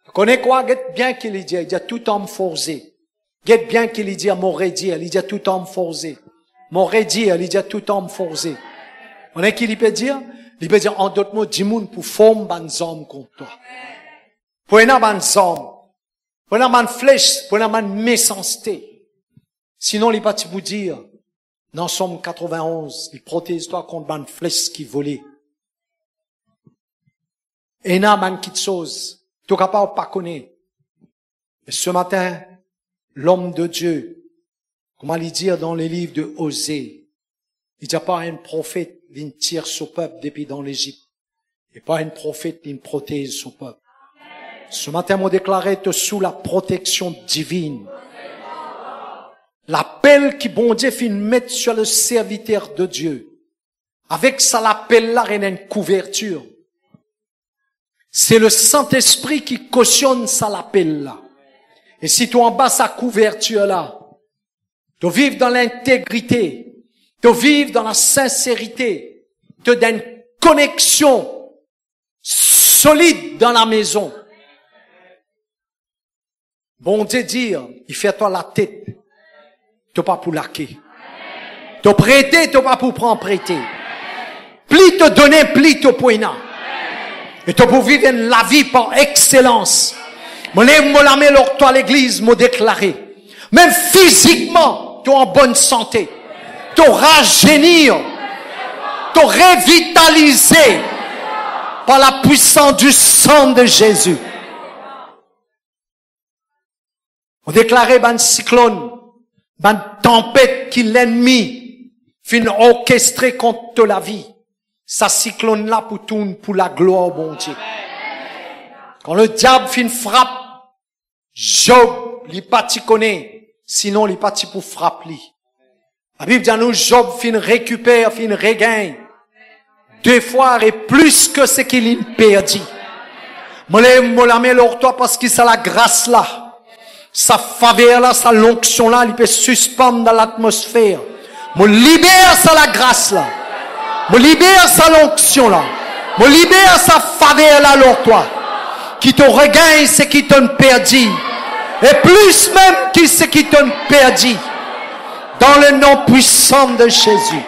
Tu connais quoi? Guette bien qu'il dit, il dit, tout homme forcé. Guette bien qu'il dit, m'aurait dit, il dit, tout homme forcé. M'aurait dit, il dit, tout homme forcé. On est qui il peut dire? Il peut dire, en d'autres mots, dis moun pour former ban hommes contre toi. Pour un ban hommes. Pour un ban flèche, pour un ban méchanceté. Sinon, il pas vous dire, dans Somme 91, il protège toi contre ban flèche qui volait. Et n'a ban qui chose, tu capable pas connaître. Et ce matin, l'homme de Dieu, comment il dire dans les livres de Osée, il n'y a pas un prophète qui tire son peuple depuis dans l'Égypte. Et pas un prophète qui protège son peuple. Ce matin, moi déclaré sous la protection divine. L'appel qui bon Dieu fin mettre sur le serviteur de Dieu. Avec ça, l'appel là, il y a une couverture. C'est le Saint-Esprit qui cautionne ça, l'appel là. Et si tu en bas sa couverture là, tu vives dans l'intégrité, tu vives dans la sincérité, tu as une connexion solide dans la maison. Bon Dieu dire, il fait toi la tête, tu pas pour laquer. Tu prêter, tu pas pour prendre prêter. Pli te donner, pli te poigner. Et tu pour vivre la vie par excellence. Mon la main toi à l'église, m'a déclaré. Même physiquement, tu es en bonne santé. Tu rajeunir. Tu revitalisé par la puissance du sang de Jésus. On déclarait ban cyclone, ban tempête qui l'ennemi fin orchestré contre la vie. Sa cyclone là pour tourner pour la gloire bon Dieu. Quand le diable fin frappe, Job, il pas t'y connaît, sinon il pas t'y pour frappe lui. La Bible dit à nous, Job fin récupère, fin regagne. 2 fois et plus que ce qu'il a perdu. Moi la mets leur toi parce que c'est la grâce là. Sa faveur là, sa l'onction là, il peut suspendre dans l'atmosphère. Moi libère ça la grâce là. Moi libère sa l'onction là. Moi libère sa faveur là leur toi. Qui te regagne ce qui t'ont perdu. Et plus même que ce qui t'ont perdu. Dans le nom puissant de Jésus.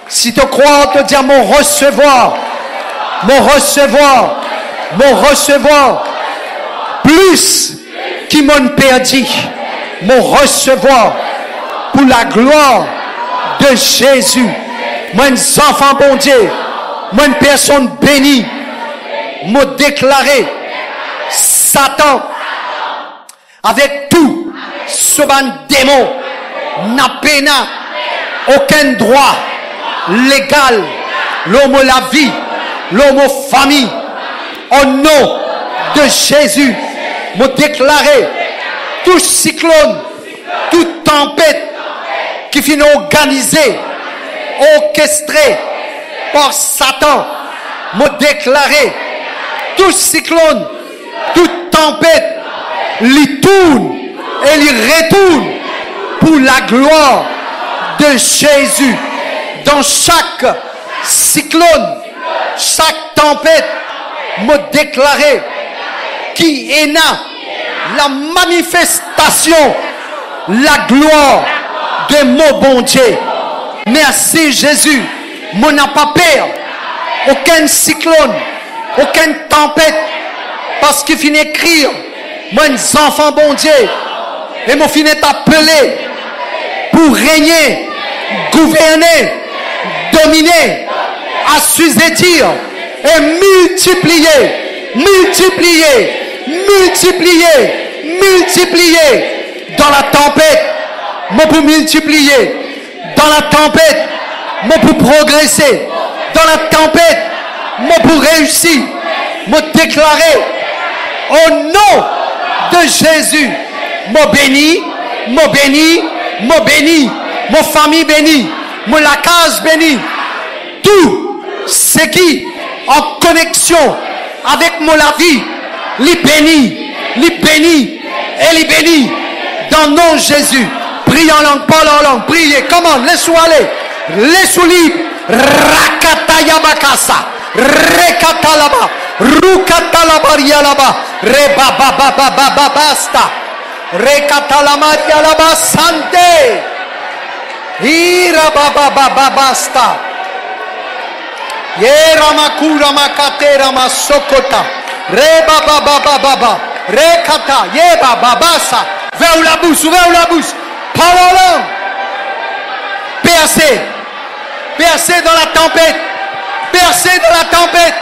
Si tu crois, te dire mon recevoir. Mon recevoir. Mon recevoir. Plus qui m'ont perdu. Mon recevoir. Pour la gloire de Jésus. Moi, un enfant bon Dieu. Moi, une personne bénie. M'a déclaré. Satan, avec tout, ce ban démon, n'a pena aucun droit légal, l'homme la vie, l'homme famille, au nom de Jésus, m'a déclaré tout cyclone, toute tempête qui finit organisée, orchestrée par Satan, m'a déclaré tout cyclone, toute tempête, l'y tourne et l'y retourne pour la gloire de Jésus. Dans chaque cyclone, chaque tempête, me déclarer qui est là la manifestation, la gloire de mon bon Dieu. Merci Jésus. Moi n'a pas peur. Aucun cyclone, aucune tempête. Parce qu'il finit écrire, moi, un enfant bon Dieu, et mon finit appelé pour régner, gouverner, dominer, assujettir et multiplier, multiplier, multiplier, multiplier. Dans la tempête, moi pour multiplier. Dans la tempête, moi pour progresser. Dans la tempête, moi pour réussir. Moi déclarer. Au nom de Jésus, mon béni, mon béni, mon béni, mon famille bénie, mon la case bénie, tout ce qui en connexion avec mon la vie, les bénis, les bénis et les bénis dans le nom de Jésus. Priez en langue, parle en langue, priez, comment, laisse-vous aller, laisse-vous libre, Rakatayabakasa. Rekatalaba. Rukatalabarialaba. Rebabababababasta. Rekatalamarialaba sante. Irababababasta. Yeramakura makatera masokota. Rebababababa. Rekata. Yebababasa. Vers la bouche, ouvre la bouche. Parle en langue. Percez. Percez dans la tempête. Percez dans la tempête.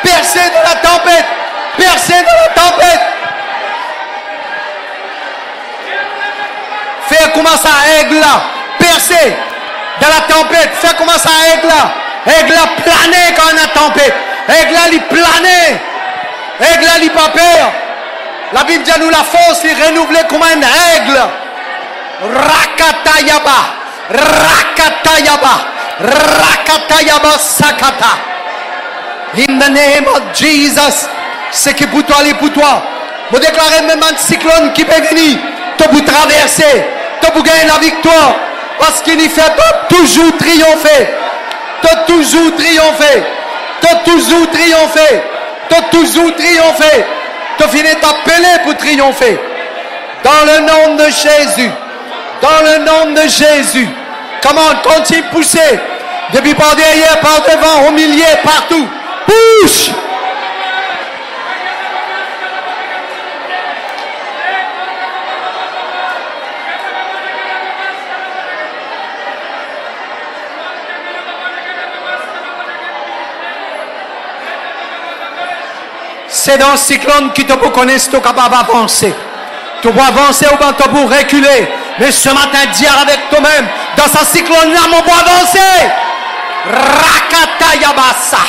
Percez dans la tempête. Percez dans la tempête. Fais comment ça aigle là. Percez dans la tempête. Fais comment ça aigle là. Aigle là planer quand on a tempête. Aigle là il planer. Aigle là il pas peur. La Bible dit à nous la force il renouvelée comme un aigle. Rakatayaba. Rakatayaba. Rakatayaba sakata. In the name of Jesus. Ce qui pour toi, est pour toi. Vous déclarez même un cyclone qui peut venir. Tu peux traverser. Tu peux gagner la victoire. Parce qu'il y fait toujours triompher. Tu as toujours triomphé. Tu as toujours triomphé. Tu as toujours triomphé. Tu finis t'appeler pour triompher. Dans le nom de Jésus. Dans le nom de Jésus. Comment continue de pousser. Depuis par derrière, par devant, au milieu, partout. Pousse. C'est dans le cyclone que tu peux connaître, tu es capable d'avancer. Tu peux avancer ou bien tu peux reculer. Mais ce matin, dire avec toi-même, dans ce cyclone-là, mon pour avancer. Rakatayabasa.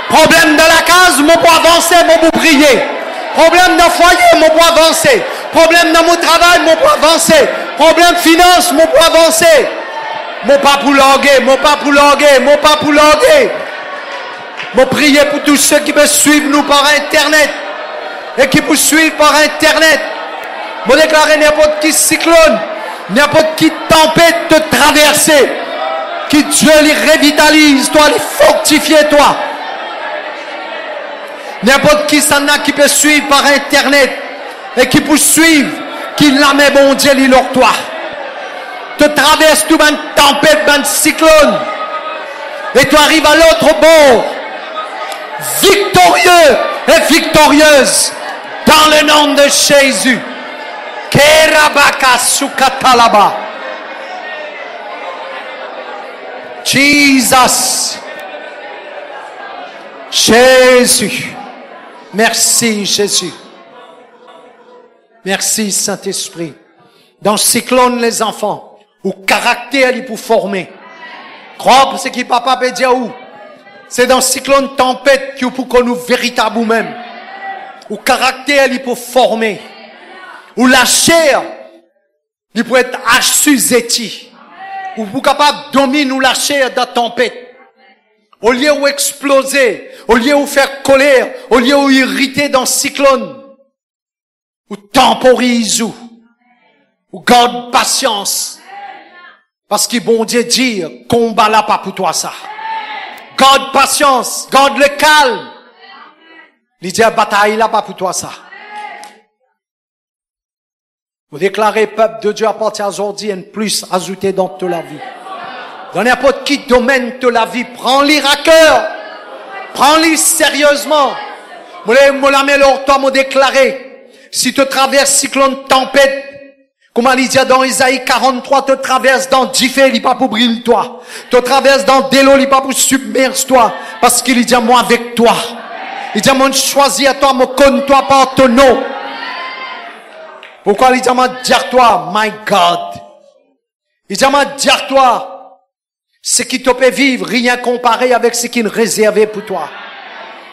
Problème de la case, mon pour avancer, mon pour prier. Problème de foyer, mon pour avancer. Problème dans mon travail, mon pour avancer. Problème finance, mon pour avancer. Mon pas pour loguer, mon pas pour loguer, mon pas pour loguer. Mon prier pour tous ceux qui peuvent suivre nous par Internet. Et qui peuvent suivre par Internet. Mon déclarer n'importe qui cyclone, n'importe qui tempête te traverser. Que Dieu les revitalise, toi, les fortifie, toi. N'importe qui s'en a qui peut suivre par Internet et qui peut suivre, qui l'a mis bon Dieu, il leur toi. Tu traverses tout une tempête, un cyclone. Et tu arrives à l'autre bord. Victorieux et victorieuse. Dans le nom de Jésus. Kerabaka sukatalaba. Jesus. Jésus. Merci Jésus. Merci Saint-Esprit. Dans ce cyclone les enfants, où caractère il pour former. Crois ce qui papa peut dire où. C'est dans ce cyclone tempête qui pour qu'on nous véritable ou même. Où caractère il pour former. Où la chair il peut être assujetti. Où pour capable dominer ou la chair de la tempête. Au lieu où exploser, au lieu où faire colère, au lieu où irriter dans le cyclone, ou temporise ou garde patience. Parce que bon Dieu dit, combat là pas pour toi ça. Garde patience, garde le calme. Il dit, bataille là pas pour toi ça. Vous déclarez, peuple de Dieu, à partir d'aujourd'hui, un plus ajouté dans toute la vie. Dans n'importe qui domaine de la vie, prends-les à cœur. Prends-les sérieusement. Toi, m'a déclaré, si tu traverses cyclone tempête, comme il dit dans Isaïe 43, tu traverses dans Diffé, il n'est pas pour briller toi. Tu traverses dans Délo, il n'est pas pour submerger toi. Parce qu'il dit, moi avec toi. Il dit, moi choisis à toi, moi connais toi par ton nom. Pourquoi il dit, moi dire toi, my God. Il dit, moi dire toi, ce qui te peut vivre, rien comparé avec ce qui est réservé pour toi.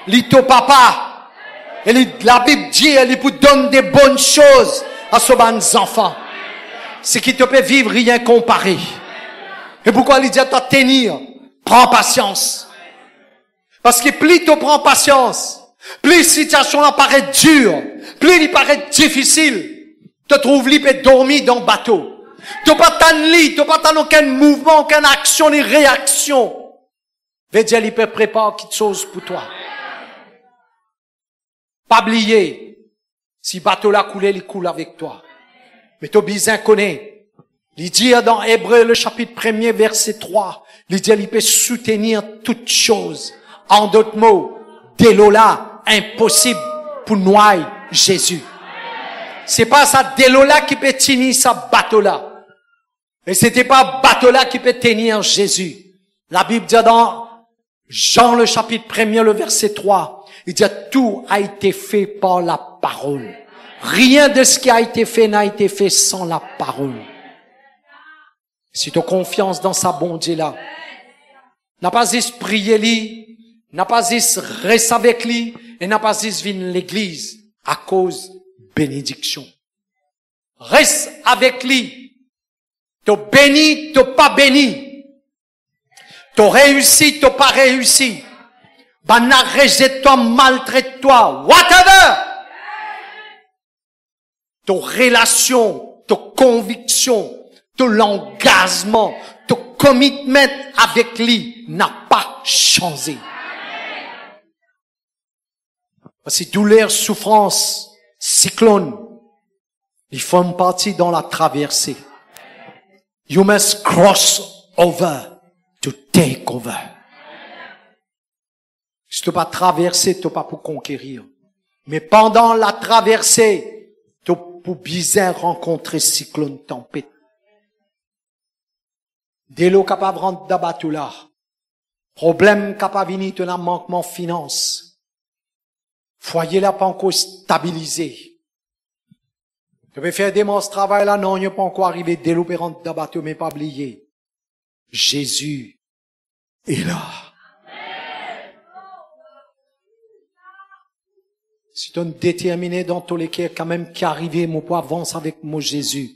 Il te papa. Et la Bible dit, elle vous donne des bonnes choses à ce bon enfant. Ce qui te peut vivre, rien comparé. Et pourquoi il dit à toi tenir? Prends patience. Parce que plus tu prends patience, plus la situation apparaît dure, plus il paraît difficile, tu trouves libre de dormir dans le bateau. Tu n'as pas de lit, tu n'as pas aucun mouvement, aucune action ni réaction. Veut dire, il peut préparer quelque chose pour toi. Pas oublier, si bateau là coulé, il coule avec toi. Mais t'as besoin connaître. Il dit dans Hébreu, le chapitre 1er, verset 3, il dit, il peut soutenir toutes choses. En d'autres mots, dès là, impossible pour noyer Jésus. C'est pas ça, dès là qui peut tenir ça bateau là. Et c'était pas bateau là qui peut tenir Jésus. La Bible dit dans Jean, le chapitre 1er, le verset 3, il dit, tout a été fait par la parole. Rien de ce qui a été fait n'a été fait sans la parole. Si tu as confiance dans sa bonté là, n'a pas juste prier lui, n'a pas juste rester avec lui, et n'a pas juste venir l'église à cause bénédiction. Reste avec lui. T'as béni, t'as pas béni. T'as réussi, t'as pas réussi. Bana rejette-toi, maltraite-toi, whatever. Ta relation, ta conviction, ton engagement, ton commitment avec lui n'a pas changé. Parce que douleur, souffrance, cyclone, ils font partie dans la traversée. You must cross over to take over. Si tu n'as pas traversé, tu n'as pas pour conquérir. Mais pendant la traversée, tu as pour bien rencontrer cyclone, tempête. Dès l'eau capable de rentrer dans là. Problème capable de venir de manquement de finances. Foyer là pas encore stabilisé. Tu peux faire des monstres travail là, non, il n'est pas encore arrivé dès l'eau rentrer dans bateau, mais pas oublier. Jésus est là. Si tu es déterminé dans tous les cas, quand même, qui arrive, mon pour avance avec mon Jésus.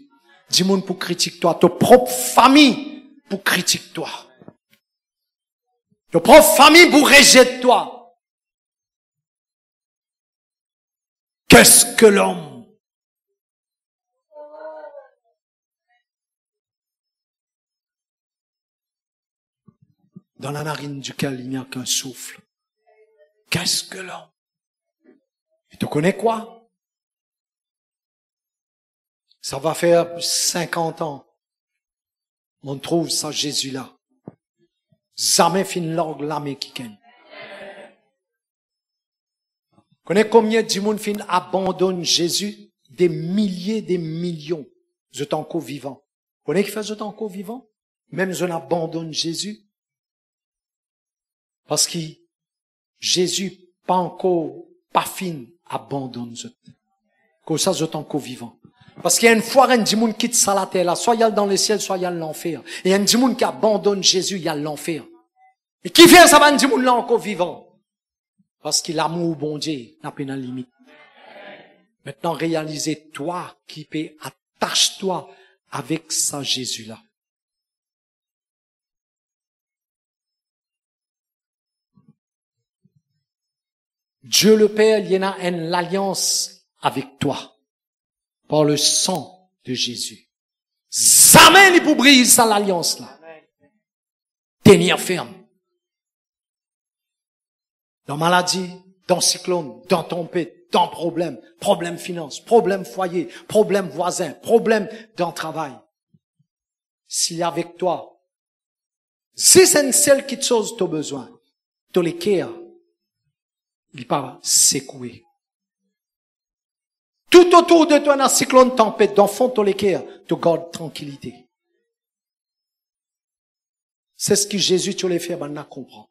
Dis-moi pour critiquer toi, ta propre famille pour critiquer toi. Ta propre famille pour rejeter toi. Qu'est-ce que l'homme? Dans la narine duquel il n'y a qu'un souffle. Qu'est-ce que l'homme? Et tu connais quoi? Ça va faire 50 ans. On trouve ça Jésus-là. Jamais fin langue l'américaine. Connais combien de monde fin abandonne Jésus? Des milliers, des millions. Je suis encore vivant. Connais qui fait je suis encore vivant? Même je n'abandonne Jésus. Parce que Jésus pas encore, pas fin, abandonne je. Comme ça, je suis encore vivant. Parce qu'il y a une fois, un démon quitte ça la terre là. Soit il y a dans le ciel, soit il y a l'enfer. Et il y a un démon qui abandonne Jésus, il y a l'enfer. Et qui vient ça va un démon là encore vivant? Parce que l'amour bon Dieu n'a pas de limite. Maintenant, réalisez toi qui peux, attache-toi avec ça Jésus là. Dieu le Père, il y en a une alliance avec toi. Par le sang de Jésus. Jamais il peut briser ça l'alliance là. Tenir ferme. Dans maladie, dans cyclone, dans tempête, dans problème, problème finance, problème foyer, problème voisin, problème dans travail. S'il est avec toi, si c'est une seule petite chose que tu as besoin, tu les cœurs, il va secouer. Tout autour de toi, dans un cyclone tempête, dans le fond de les cœurs, tu gardes tranquillité. C'est ce que Jésus, tu les fait, maintenant, comprend.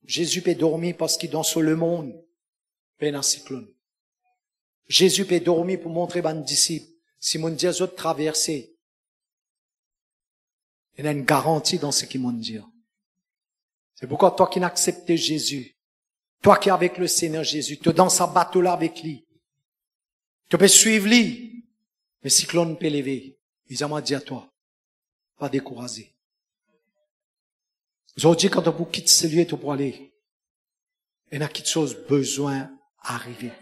Jésus peut dormir parce qu'il dans le monde, il y a un cyclone. Jésus peut dormir pour montrer à nos disciples, si mon Dieu a traversé, il y a une garantie dans ce qu'ils m'ont dit. C'est pourquoi toi qui n'acceptes Jésus, toi qui es avec le Seigneur Jésus, tu es dans sa bateau là avec lui. Tu peux suivre lui. Mais cyclone peut lever. Ils ont dit à toi, pas décourager. Aujourd'hui, quand tu quittes ce lieu, tu peux aller. Il y a quelque chose besoin d'arriver.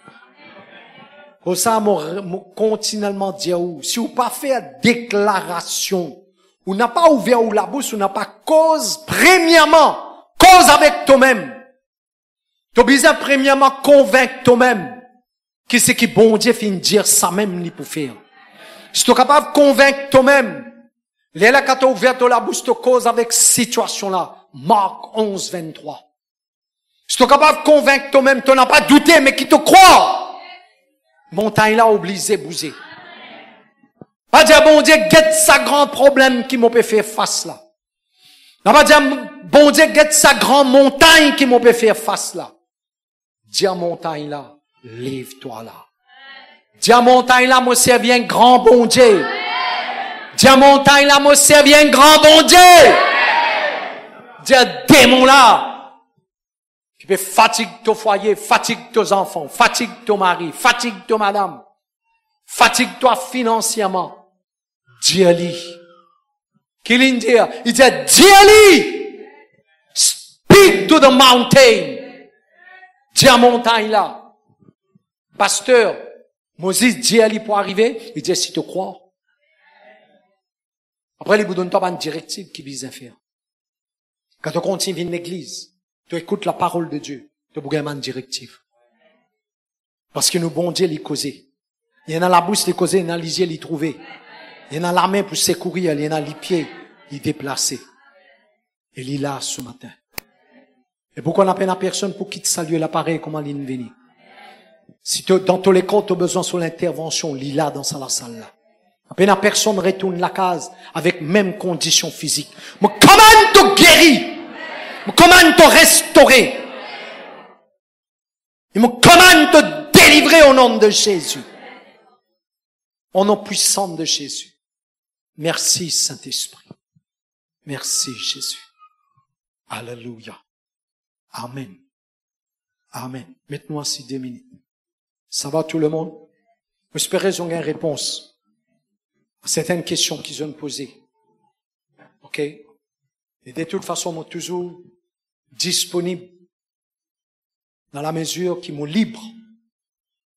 Pour ça, moi, continuellement dire, si vous pas fait déclaration, ou n'a pas ouvert ou la bouche, ou n'a pas cause, premièrement, cause avec toi-même. Tu as besoin premièrement convaincre toi-même que c'est que bon Dieu finit de dire ça même ni pour faire. Si tu es capable de convaincre toi-même, là quand tu as ouvert la bouche, tu cause avec cette situation-là. Marc 11, 23. Si tu es capable de convaincre toi-même, tu n'as pas douté, mais qui te croit, montagne-là obligé de bouger. Pas dire, bon Dieu, guette ça grand problème qui m'a fait face là. Non, pas dire, bon Dieu, guette ça grand montagne qui m'a fait face là. Dis à montagne là, lève-toi là. Dis à montagne là, moi servi un grand bon Dieu. Dis à montagne là, moi servi un grand bon Dieu. Dis à démon là, qui peut fatiguer ton foyer, fatigue tes enfants, fatigue ton mari, fatigue ton madame, fatigue-toi financièrement. Dis-lui. Qu'il dit? Il dit, dis-lui. Speak to the mountain. Dis à montagne là. Pasteur, Moses dit à lui pour arriver, il dit si tu crois. Après, il vous donne pas une directive qui vise à faire. Quand tu continues une église, tu écoutes la parole de Dieu, tu as une directive. Parce que nous, bon Dieu, les causer. Il y en a la bouche, les causer, il y en a les yeux, les trouver. Il y en a la main pour secourir, il y en a les pieds, les déplacer. Et il est là ce matin. Et pourquoi on n'a pas personne pour qui te salue l'appareil, comment il est venu? Si dans tous les cas, tu as besoin sur l'intervention, il est là dans la salle là. À peine personne retourne la case avec même condition physique. Mais comment te guérir? Mais comment te restaurer? Et comment te délivrer au nom de Jésus? Au nom puissant de Jésus. Merci Saint-Esprit. Merci Jésus. Alléluia. Amen. Amen. Maintenant, si 2 minutes. Ça va tout le monde? J'espère qu'ils ont une réponse à certaines questions qu'ils ont posées. OK? Et de toute façon, moi, toujours disponible dans la mesure qui m'est libre.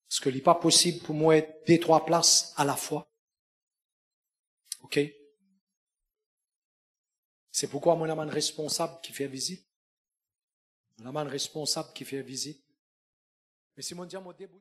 Parce que il n'est pas possible pour moi être 2-3 places à la fois. OK? C'est pourquoi mon amant responsable qui fait visite. Mon amant responsable qui fait visite. Mais si mon Dieu m'a débouté.